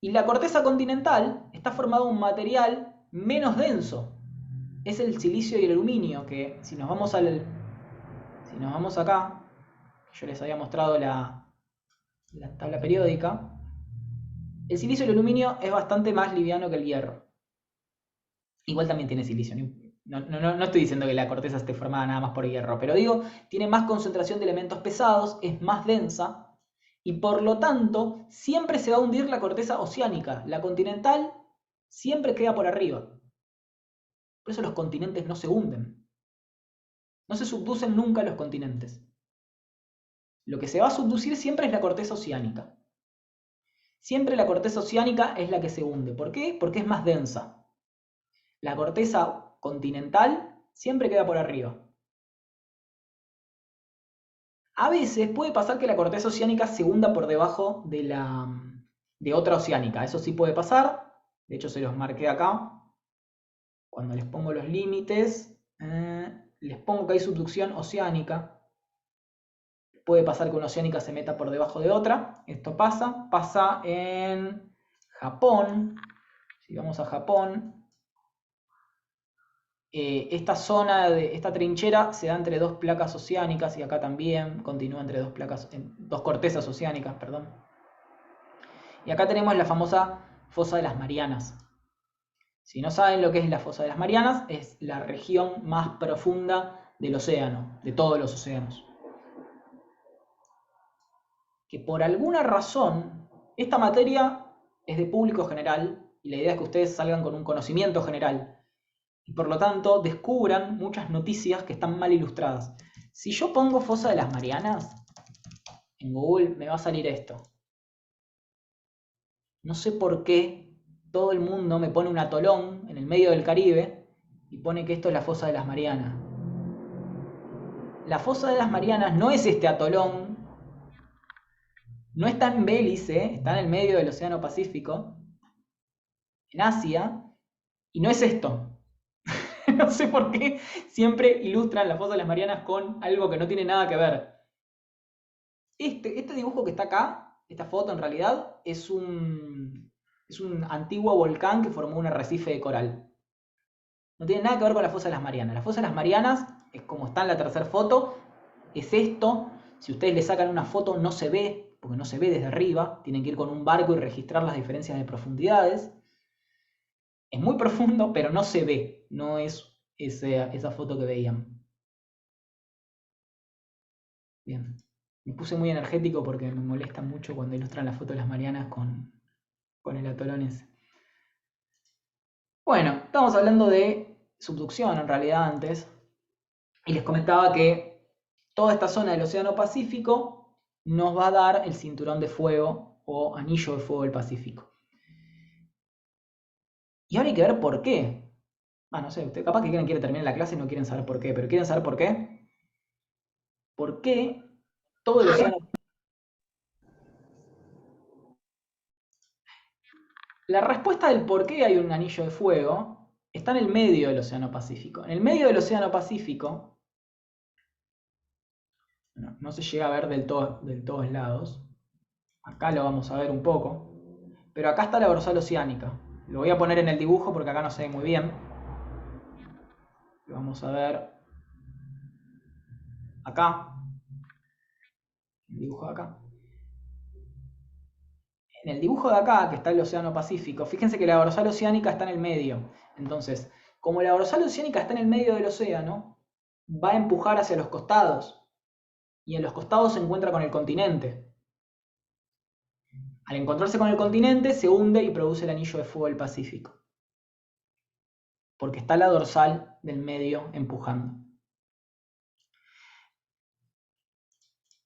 Y la corteza continental está formada de un material menos denso. Es el silicio y el aluminio, que si nos vamos acá, yo les había mostrado la tabla periódica, el silicio y el aluminio es bastante más liviano que el hierro. Igual también tiene silicio. No estoy diciendo que la corteza esté formada nada más por hierro, pero digo, tiene más concentración de elementos pesados, es más densa, y por lo tanto, siempre se va a hundir la corteza oceánica. La continental siempre queda por arriba. Por eso los continentes no se hunden. No se subducen nunca los continentes. Lo que se va a subducir siempre es la corteza oceánica. Siempre la corteza oceánica es la que se hunde. ¿Por qué? Porque es más densa. La corteza continental siempre queda por arriba. A veces puede pasar que la corteza oceánica se hunda por debajo de otra oceánica. Eso sí puede pasar. De hecho, se los marqué acá. Cuando les pongo los límites, les pongo que hay subducción oceánica. Puede pasar que una oceánica se meta por debajo de otra. Esto pasa en Japón. Si vamos a Japón, esta trinchera se da entre dos placas oceánicas, y acá también continúa entre dos cortezas oceánicas, perdón. Y acá tenemos la famosa fosa de las Marianas. Si no saben lo que es la fosa de las Marianas, es la región más profunda del océano, de todos los océanos. Que por alguna razón, esta materia es de público general, y la idea es que ustedes salgan con un conocimiento general, y por lo tanto descubran muchas noticias que están mal ilustradas. Si yo pongo fosa de las Marianas en Google, me va a salir esto. No sé por qué todo el mundo me pone un atolón en el medio del Caribe y pone que esto es la fosa de las Marianas. La fosa de las Marianas no es este atolón, no está en Belice, está en el medio del Océano Pacífico, en Asia, y no es esto. No sé por qué siempre ilustran la fosa de las Marianas con algo que no tiene nada que ver. Este dibujo que está acá, esta foto en realidad, es un antiguo volcán que formó un arrecife de coral. No tiene nada que ver con la fosa de las Marianas. La fosa de las Marianas es como está en la tercera foto, es esto. Si ustedes le sacan una foto no se ve, porque no se ve desde arriba. Tienen que ir con un barco y registrar las diferencias de profundidades. Es muy profundo, pero no se ve. No es esa foto que veían. Bien. Me puse muy energético porque me molesta mucho cuando ilustran la foto de las Marianas con el atolón ese. Bueno, estamos hablando de subducción en realidad antes. Y les comentaba que toda esta zona del Océano Pacífico nos va a dar el cinturón de fuego o anillo de fuego del Pacífico. Y ahora hay que ver por qué. No sé, usted capaz que quiere terminar la clase y no quieren saber por qué, pero ¿quieren saber por qué? ¿Por qué todo el océano? La respuesta del por qué hay un anillo de fuego está en el medio del Océano Pacífico. En el medio del Océano Pacífico, no se llega a ver del todos lados. Acá lo vamos a ver un poco. Pero acá está la dorsal oceánica. Lo voy a poner en el dibujo porque acá no se ve muy bien. Lo vamos a ver acá. El dibujo de acá. En el dibujo de acá, que está el Océano Pacífico, fíjense que la dorsal oceánica está en el medio. Entonces, Como la dorsal oceánica está en el medio del océano, va a empujar hacia los costados. Y en los costados se encuentra con el continente. Al encontrarse con el continente, se hunde y produce el anillo de fuego del Pacífico. Porque está la dorsal del medio empujando.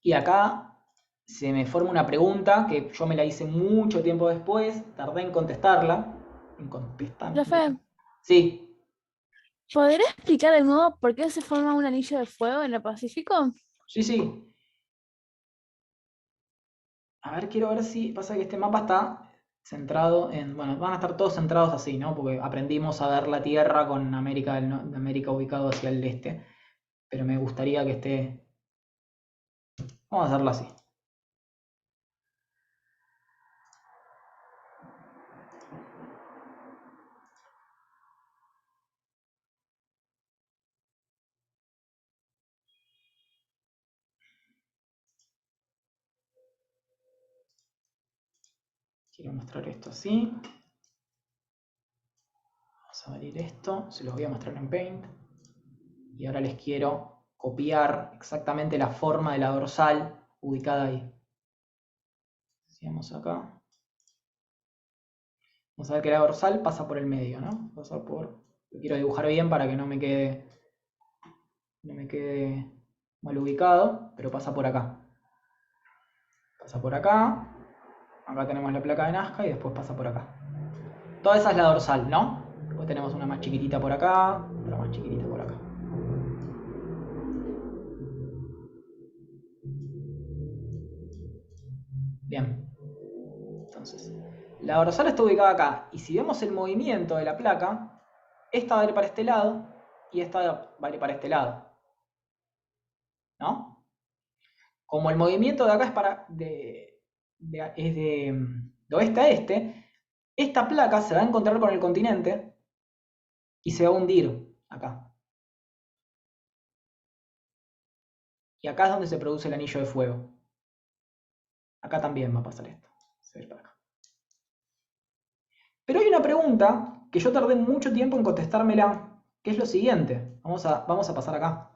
Y acá se me forma una pregunta que yo me la hice mucho tiempo después, tardé en contestarla. Profe, Sí. ¿podría explicar de nuevo por qué se forma un anillo de fuego en el Pacífico? Sí. A ver, quiero ver si pasa que este mapa está centrado en... Bueno, van a estar todos centrados así, ¿no? Porque aprendimos a ver la Tierra con América, América ubicado hacia el este. Pero me gustaría que esté... Vamos a hacerlo así. Quiero mostrar esto así. Vamos a abrir esto. Se los voy a mostrar en Paint. Y ahora les quiero copiar exactamente la forma de la dorsal ubicada ahí. Sigamos acá. Vamos a ver que la dorsal pasa por el medio, ¿no? Pasa por... Lo quiero dibujar bien para que no me quede mal ubicado, pero pasa por acá. Pasa por acá. Acá tenemos la placa de Nazca y después pasa por acá. Toda esa es la dorsal, ¿no? Después tenemos una más chiquitita por acá, otra más chiquitita por acá. Bien. Entonces, la dorsal está ubicada acá. Y si vemos el movimiento de la placa, esta va a ir para este lado y esta va a ir para este lado. ¿No? Como el movimiento de acá es de oeste a este, esta placa se va a encontrar con el continente y se va a hundir acá. Y acá es donde se produce el anillo de fuego. Acá también va a pasar esto. Se va a ir para acá. Pero hay una pregunta que yo tardé mucho tiempo en contestármela, que es lo siguiente. Vamos a pasar acá.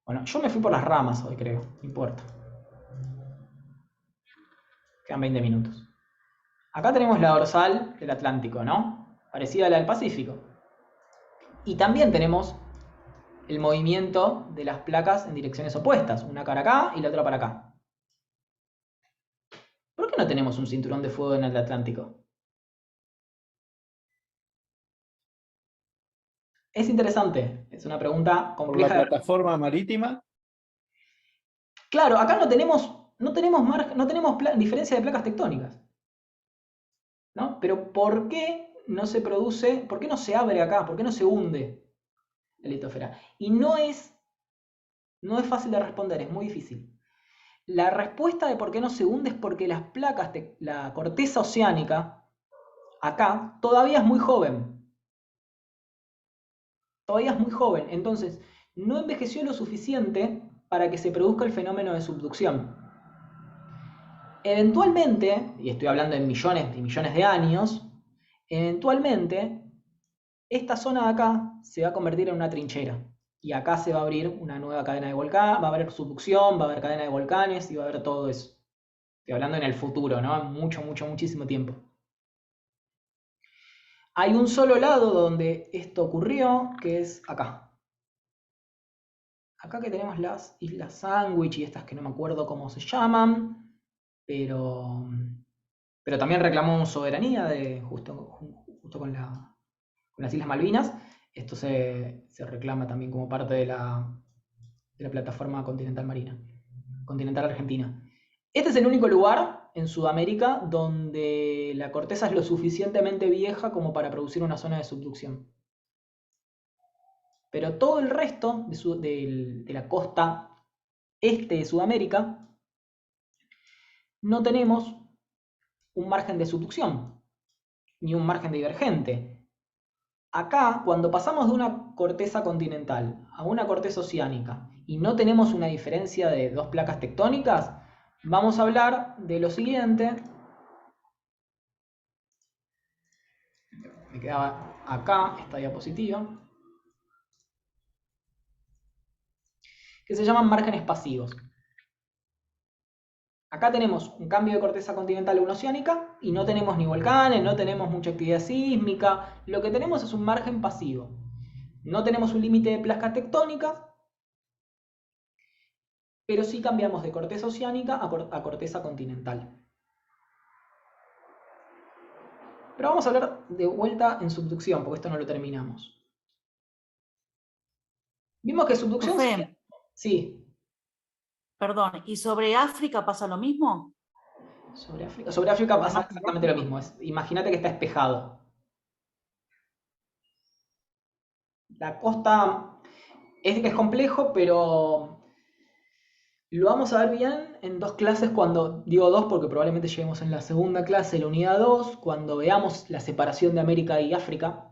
Bueno, yo me fui por las ramas hoy, creo. No importa. Quedan 20 minutos. Acá tenemos la dorsal del Atlántico, ¿no? Parecida a la del Pacífico. Y también tenemos el movimiento de las placas en direcciones opuestas. Una cara acá y la otra para acá. ¿Por qué no tenemos un cinturón de fuego en el Atlántico? Es interesante. Es una pregunta compleja. ¿Por la plataforma marítima? Claro, acá no tenemos diferencia de placas tectónicas. ¿No? Pero ¿por qué no se produce, por qué no se abre acá? ¿Por qué no se hunde la litosfera? Y no es fácil de responder, es muy difícil. La respuesta de por qué no se hunde es porque las placas, la corteza oceánica, acá, todavía es muy joven. Todavía es muy joven, entonces no envejeció lo suficiente para que se produzca el fenómeno de subducción. Eventualmente, y estoy hablando en millones y millones de años, eventualmente esta zona de acá se va a convertir en una trinchera. Y acá se va a abrir una nueva cadena de volcanes, va a haber subducción, va a haber cadena de volcanes y va a haber todo eso. Estoy hablando en el futuro, ¿no? Muchísimo tiempo. Hay un solo lado donde esto ocurrió, que es acá. Acá que tenemos las Islas Sandwich y estas que no me acuerdo cómo se llaman, pero también reclamó soberanía justo con las Islas Malvinas. Esto se reclama también como parte de la plataforma continental marina, continental argentina. Este es el único lugar en Sudamérica donde la corteza es lo suficientemente vieja como para producir una zona de subducción. Pero todo el resto de la costa este de Sudamérica no tenemos un margen de subducción, ni un margen divergente. Acá, cuando pasamos de una corteza continental a una corteza oceánica y no tenemos una diferencia de dos placas tectónicas, vamos a hablar de lo siguiente. Me quedaba acá esta diapositiva. Que se llaman márgenes pasivos. Acá tenemos un cambio de corteza continental a una oceánica y no tenemos ni volcanes, no tenemos mucha actividad sísmica. Lo que tenemos es un margen pasivo. No tenemos un límite de placas tectónicas, pero sí cambiamos de corteza oceánica a corteza continental. Pero vamos a hablar de vuelta en subducción, porque esto no lo terminamos. Vimos que subducción... Profe, Sí. perdón, ¿y sobre África pasa lo mismo? Sobre África pasa exactamente lo mismo. Imagínate que está espejado. La costa es complejo, pero lo vamos a ver bien en dos clases cuando, digo dos porque probablemente lleguemos en la segunda clase, la unidad 2, cuando veamos la separación de América y África.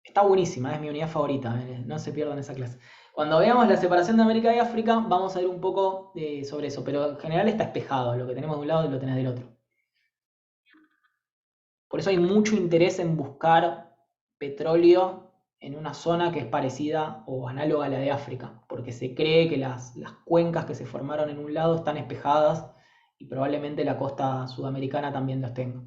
Está buenísima, es mi unidad favorita, no se pierdan esa clase. Cuando veamos la separación de América y África, vamos a ver un poco sobre eso, pero en general está espejado, lo que tenemos de un lado y lo tenés del otro. Por eso hay mucho interés en buscar petróleo en una zona que es parecida o análoga a la de África, porque se cree que las cuencas que se formaron en un lado están espejadas y probablemente la costa sudamericana también las tenga.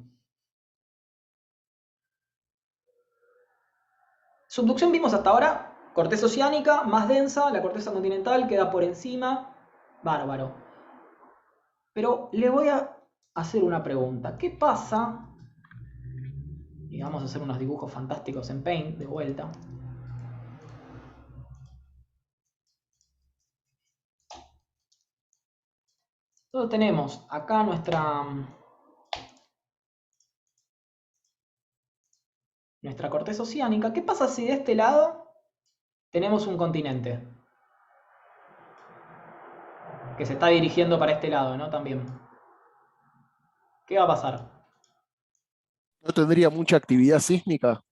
Subducción vimos hasta ahora, corteza oceánica más densa, la corteza continental queda por encima, bárbaro. Pero le voy a hacer una pregunta. ¿Qué pasa? Y vamos a hacer unos dibujos fantásticos en Paint, de vuelta. Entonces tenemos acá nuestra corteza oceánica. ¿Qué pasa si de este lado tenemos un continente? Que se está dirigiendo para este lado, ¿no? También. ¿Qué va a pasar? ¿No tendría mucha actividad sísmica?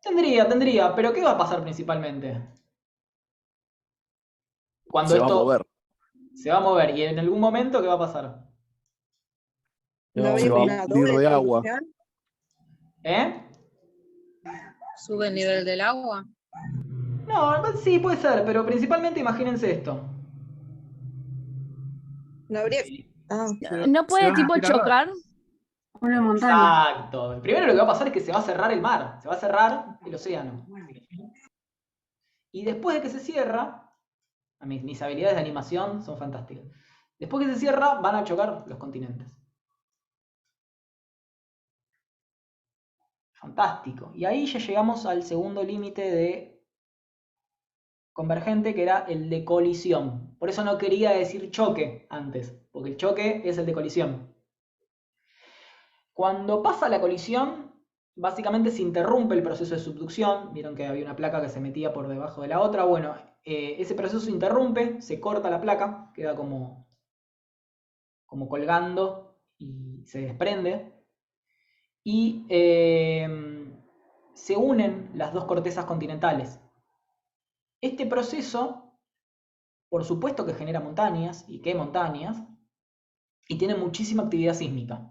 Tendría, pero ¿qué va a pasar principalmente? Cuando Se va a mover. se va a mover, y en algún momento, ¿qué va a pasar? ¿No Se habría va a una hundir doble de agua. conducción? ¿Eh? ¿Sube el nivel del agua? No, sí, puede ser, pero principalmente imagínense esto. No habría. Ah, ¿No puede tipo chocar? Una montaña. Exacto. Primero lo que va a pasar es que se va a cerrar el mar, se va a cerrar el océano. Y después de que se cierra, mis habilidades de animación son fantásticas. Después que se cierra, van a chocar los continentes. Fantástico. Y ahí ya llegamos al segundo límite de convergente, que era el de colisión. Por eso no quería decir choque antes, porque el choque es el de colisión. Cuando pasa la colisión, básicamente se interrumpe el proceso de subducción. Vieron que había una placa que se metía por debajo de la otra. Bueno, ese proceso se interrumpe, se corta la placa, queda como colgando y se desprende. Y se unen las dos cortezas continentales. Este proceso, por supuesto que genera montañas, y qué montañas, y tiene muchísima actividad sísmica.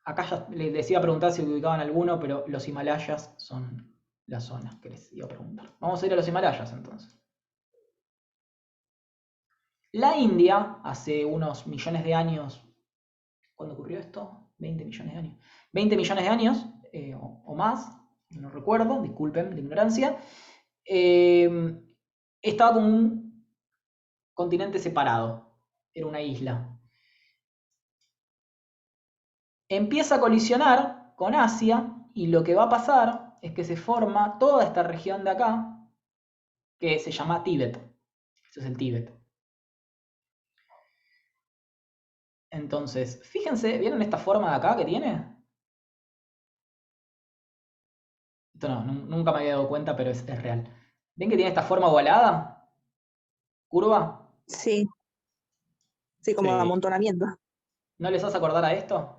Acá ya les iba a preguntar si ubicaban alguno, pero los Himalayas son la zona que les iba a preguntar. Vamos a ir a los Himalayas entonces. La India, hace unos millones de años, ¿cuándo ocurrió esto? 20 millones de años. 20 millones de años o más, no recuerdo, disculpen la ignorancia. Estaba como un continente separado, era una isla. Empieza a colisionar con Asia y lo que va a pasar es que se forma toda esta región de acá que se llama Tíbet. Eso es el Tíbet. Entonces, fíjense, ¿vieron esta forma de acá que tiene? Esto no, nunca me había dado cuenta, pero es real. ¿Ven que tiene esta forma ovalada? ¿Curva? sí. Sí, como Sí. amontonamiento. ¿No les hace acordar a esto?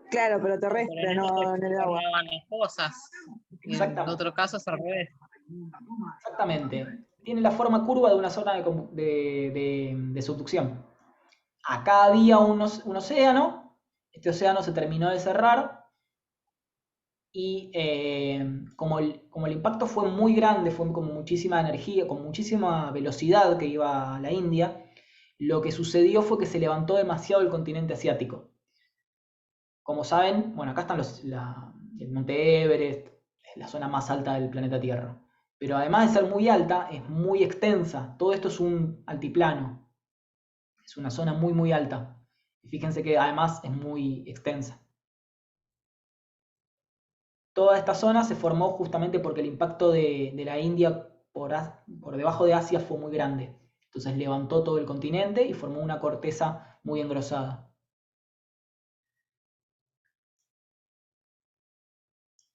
Claro, pero terrestre, no en el agua. Las cosas. En Exactamente. otro caso es al revés. Exactamente. tiene la forma curva de una zona de subducción. Acá había un océano, este océano se terminó de cerrar y como el impacto fue muy grande, fue con muchísima energía, con muchísima velocidad que iba a la India, lo que sucedió fue que se levantó demasiado el continente asiático. Como saben, bueno, acá están el Monte Everest, es la zona más alta del planeta Tierra. Pero además de ser muy alta, es muy extensa. Todo esto es un altiplano. Es una zona muy, muy alta. Y fíjense que además es muy extensa. Toda esta zona se formó justamente porque el impacto de la India por debajo de Asia fue muy grande. Entonces levantó todo el continente y formó una corteza muy engrosada.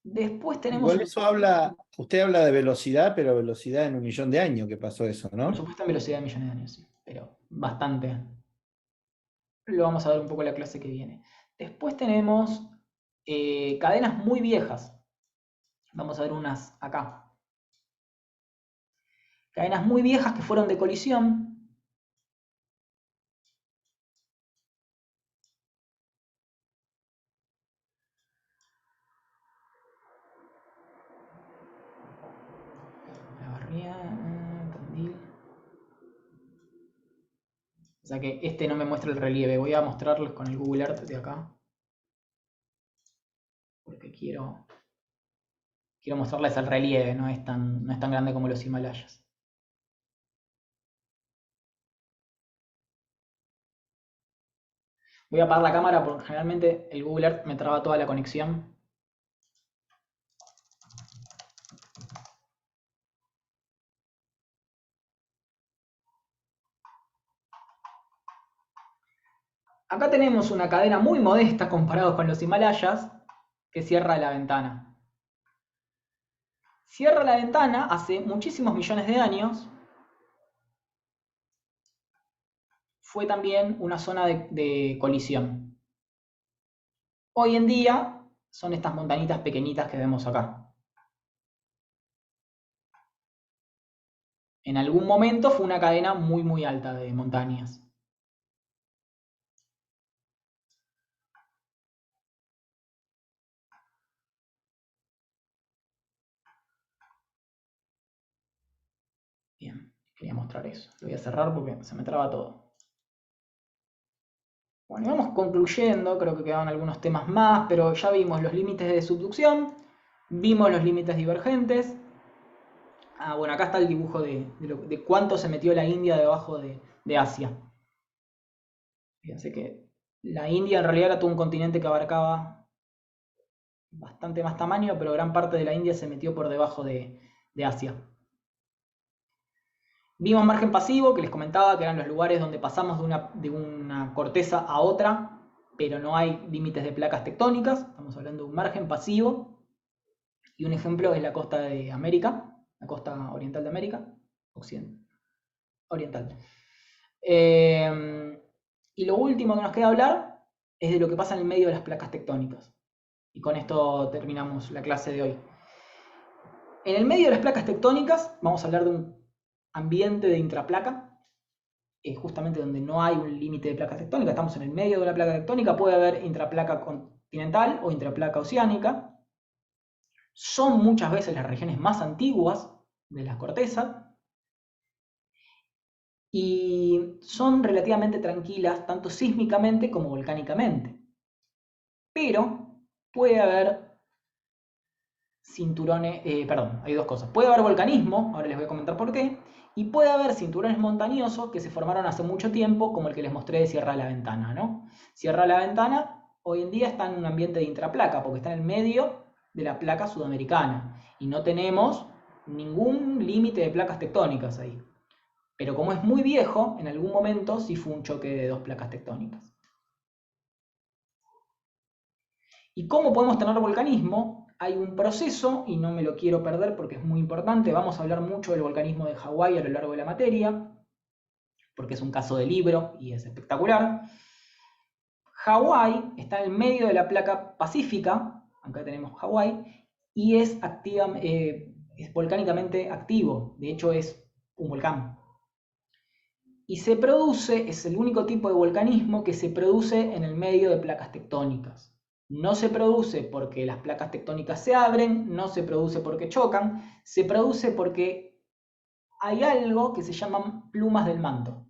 Después tenemos... Igual eso habla, usted habla de velocidad, pero velocidad en 1.000.000 de años que pasó eso, ¿no? Por supuesto en velocidad de millones de años, sí, pero bastante. Lo vamos a ver un poco en la clase que viene. Después tenemos cadenas muy viejas. Vamos a ver unas acá. Cadenas muy viejas que fueron de colisión. La barría, Tandil. O sea que este no me muestra el relieve. Voy a mostrarles con el Google Earth de acá. Porque quiero mostrarles el relieve, no es tan grande como los Himalayas. Voy a apagar la cámara porque generalmente el Google Earth me traba toda la conexión. Acá tenemos una cadena muy modesta comparado con los Himalayas que cierra la ventana. Cierra la ventana hace muchísimos millones de años. Fue también una zona de colisión. Hoy en día son estas montañitas pequeñitas que vemos acá. En algún momento fue una cadena muy muy alta de montañas. Bien, quería mostrar eso. Lo voy a cerrar porque se me traba todo. Bueno, y vamos concluyendo, creo que quedaban algunos temas más, pero ya vimos los límites de subducción, vimos los límites divergentes. Bueno, acá está el dibujo de cuánto se metió la India debajo de Asia. Fíjense que la India en realidad era todo un continente que abarcaba bastante más tamaño, pero gran parte de la India se metió por debajo de Asia. Vimos margen pasivo, que les comentaba que eran los lugares donde pasamos de una corteza a otra, pero no hay límites de placas tectónicas. Estamos hablando de un margen pasivo. Y un ejemplo es la costa de América, la costa oriental de América, oriental. Y lo último que nos queda hablar es de lo que pasa en el medio de las placas tectónicas. Y con esto terminamos la clase de hoy. En el medio de las placas tectónicas vamos a hablar de un ambiente de intraplaca, justamente donde no hay un límite de placas tectónicas, estamos en el medio de una placa tectónica, puede haber intraplaca continental o intraplaca oceánica. Son muchas veces las regiones más antiguas de las cortezas y son relativamente tranquilas tanto sísmicamente como volcánicamente. Pero puede haber cinturones, hay dos cosas. Puede haber volcanismo, ahora les voy a comentar por qué, y puede haber cinturones montañosos que se formaron hace mucho tiempo, como el que les mostré de Sierra de la Ventana, ¿no? Sierra de la Ventana hoy en día está en un ambiente de intraplaca, porque está en el medio de la placa sudamericana, y no tenemos ningún límite de placas tectónicas ahí. Pero como es muy viejo, en algún momento sí fue un choque de dos placas tectónicas. ¿Y cómo podemos tener volcanismo? Hay un proceso, y no me lo quiero perder porque es muy importante, vamos a hablar mucho del volcanismo de Hawái a lo largo de la materia, porque es un caso de libro y es espectacular. Hawái está en el medio de la placa pacífica, acá tenemos Hawái, y es volcánicamente activo, de hecho es un volcán. Y se produce, es el único tipo de volcanismo que se produce en el medio de placas tectónicas. No se produce porque las placas tectónicas se abren, no se produce porque chocan, se produce porque hay algo que se llaman plumas del manto.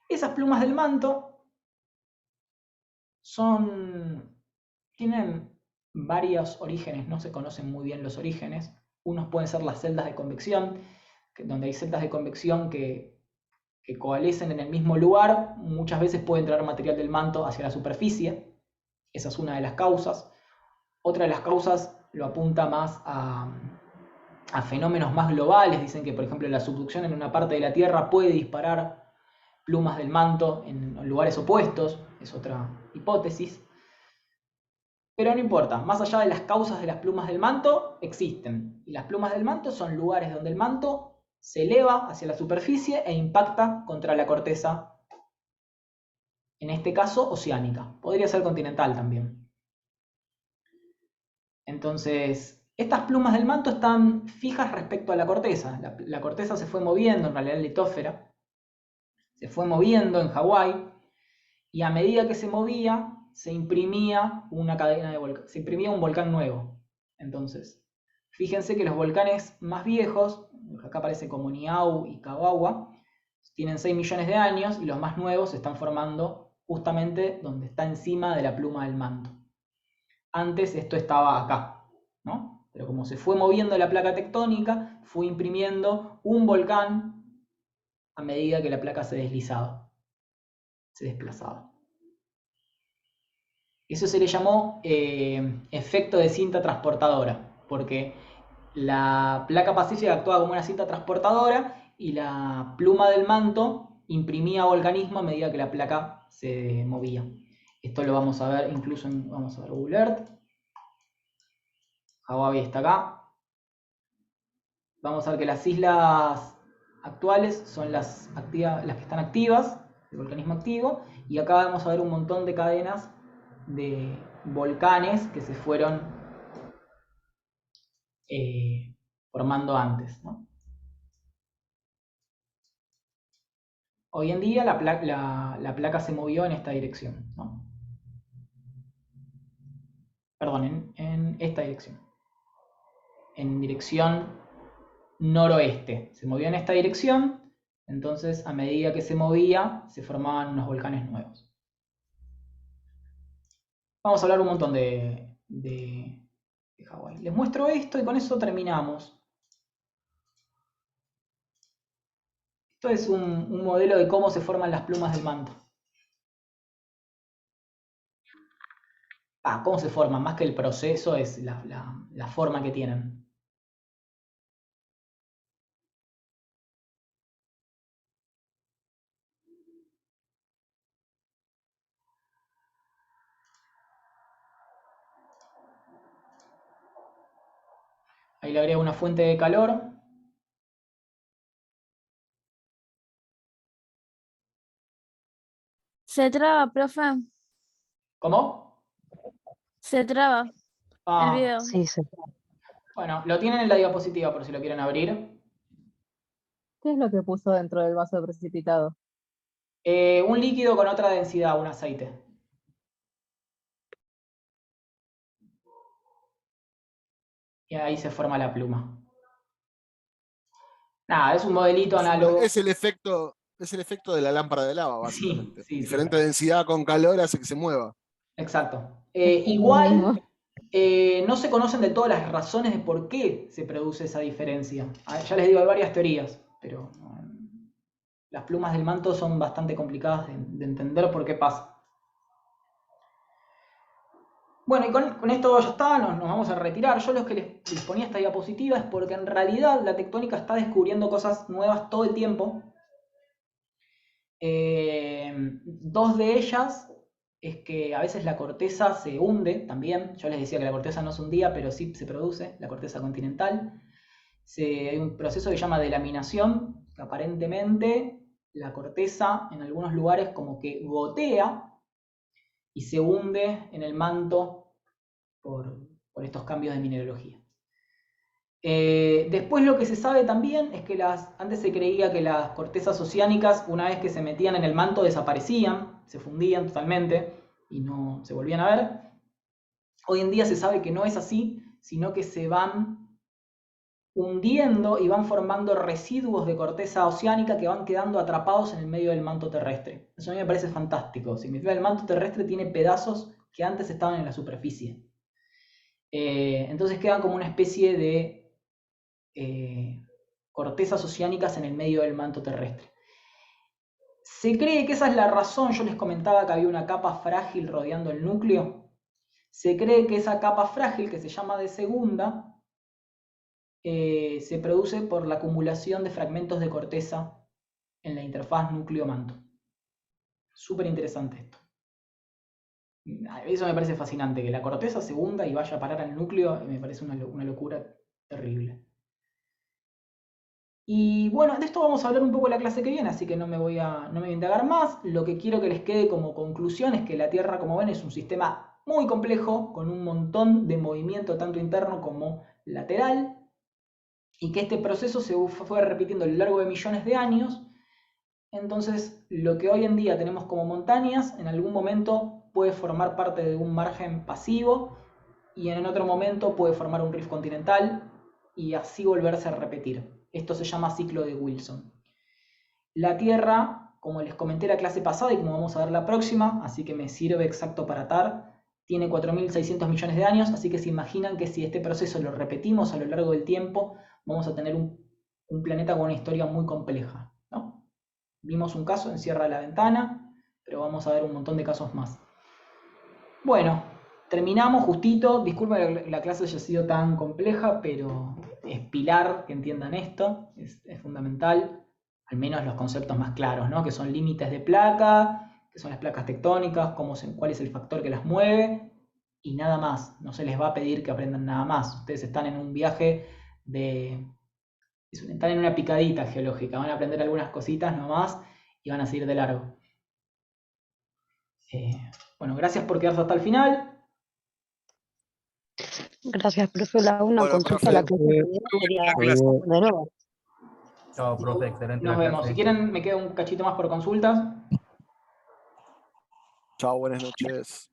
Esas plumas del manto tienen varios orígenes, no se conocen muy bien los orígenes. Unos pueden ser las celdas de convección, donde hay celdas de convección que coalescen en el mismo lugar, muchas veces puede entrar material del manto hacia la superficie. Esa es una de las causas. Otra de las causas lo apunta más a fenómenos más globales. Dicen que, por ejemplo, la subducción en una parte de la Tierra puede disparar plumas del manto en lugares opuestos. Es otra hipótesis. Pero no importa, más allá de las causas de las plumas del manto, existen. Y las plumas del manto son lugares donde el manto se eleva hacia la superficie e impacta contra la corteza, en este caso oceánica. Podría ser continental también. Entonces, estas plumas del manto están fijas respecto a la corteza. La corteza se fue moviendo, en realidad la litósfera, se fue moviendo en Hawái, y a medida que se movía, se imprimía una cadena de volcanes, se imprimía un volcán nuevo. Entonces, fíjense que los volcanes más viejos, acá aparece como Niau y Kawawa, tienen 6 millones de años, y los más nuevos se están formando justamente donde está encima de la pluma del manto. Antes esto estaba acá, ¿no? Pero como se fue moviendo la placa tectónica, fue imprimiendo un volcán a medida que la placa se deslizaba, se desplazaba. Eso se le llamó efecto de cinta transportadora, porque la placa pacífica actuaba como una cinta transportadora y la pluma del manto imprimía volcanismo a medida que la placa se movía. Esto lo vamos a ver incluso vamos a ver Google Earth. Hawái está acá. Vamos a ver que las islas actuales son las que están activas, el volcanismo activo, y acá vamos a ver un montón de cadenas de volcanes que se fueron formando antes, ¿no? Hoy en día la placa se movió en esta dirección, ¿no? Perdón, en esta dirección. En dirección noroeste. Se movió en esta dirección, entonces a medida que se movía, se formaban unos volcanes nuevos. Vamos a hablar un montón de Hawái. Les muestro esto y con eso terminamos. Esto es un modelo de cómo se forman las plumas del manto. Cómo se forman, más que el proceso, es la forma que tienen. Ahí le agrego una fuente de calor. Se traba, profe. ¿Cómo? Se traba el video. Sí, sí. Bueno, lo tienen en la diapositiva por si lo quieren abrir. ¿Qué es lo que puso dentro del vaso precipitado? Un líquido con otra densidad, un aceite. Y ahí se forma la pluma. Nada, es un modelito análogo. Es el efecto de la lámpara de lava, básicamente. Sí, Diferente densidad con calor hace que se mueva. Exacto. Igual, no se conocen de todas las razones de por qué se produce esa diferencia. Ya les digo, hay varias teorías, pero las plumas del manto son bastante complicadas de entender por qué pasa. Bueno, y con esto ya está, nos vamos a retirar. Yo lo que les ponía esta diapositiva es porque en realidad la tectónica está descubriendo cosas nuevas todo el tiempo. Dos de ellas es que a veces la corteza se hunde también. Yo les decía que la corteza no se hundía, pero sí se produce, la corteza continental. Hay un proceso que se llama delaminación, que aparentemente la corteza en algunos lugares como que gotea y se hunde en el manto por estos cambios de mineralogía. Después lo que se sabe también es que antes se creía que las cortezas oceánicas, una vez que se metían en el manto, desaparecían, se fundían totalmente y no se volvían a ver. Hoy en día se sabe que no es así, sino que se van hundiendo y van formando residuos de corteza oceánica que van quedando atrapados en el medio del manto terrestre. Eso a mí me parece fantástico. Significa que el manto terrestre tiene pedazos que antes estaban en la superficie. Entonces quedan como una especie de cortezas oceánicas en el medio del manto terrestre. Se cree que esa es la razón. Yo les comentaba que había una capa frágil rodeando el núcleo. Se cree que esa capa frágil, que se llama de segunda, se produce por la acumulación de fragmentos de corteza en la interfaz núcleo-manto. Súper interesante esto. Eso me parece fascinante, que la corteza se hunda y vaya a parar al núcleo, me parece una locura terrible. Y bueno, de esto vamos a hablar un poco en la clase que viene, así que no me voy a indagar más. Lo que quiero que les quede como conclusión es que la Tierra, como ven, es un sistema muy complejo, con un montón de movimiento tanto interno como lateral, y que este proceso se fue repitiendo a lo largo de millones de años. Entonces, lo que hoy en día tenemos como montañas, en algún momento puede formar parte de un margen pasivo, y en otro momento puede formar un rift continental, y así volverse a repetir. Esto se llama ciclo de Wilson. La Tierra, como les comenté la clase pasada y como vamos a ver la próxima, así que me sirve exacto para atar, tiene 4.600 millones de años, así que se imaginan que si este proceso lo repetimos a lo largo del tiempo, vamos a tener un planeta con una historia muy compleja, ¿no? Vimos un caso en Sierra de la Ventana, pero vamos a ver un montón de casos más. Bueno, terminamos justito. Disculpen que la clase haya sido tan compleja, pero es pilar que entiendan esto, es fundamental, al menos los conceptos más claros, ¿no? Que son límites de placa, que son las placas tectónicas, cuál es el factor que las mueve, y nada más. No se les va a pedir que aprendan nada más. Ustedes están en un viaje están en una picadita geológica, van a aprender algunas cositas nomás y van a seguir de largo. Bueno, gracias por quedarse hasta el final. Gracias, profe. Una Bueno, consulta a la profe. clase sería de nuevo. Chao, profe, excelente Nos la vemos. clase. Si quieren, me queda un cachito más por consultas. Chao, buenas noches.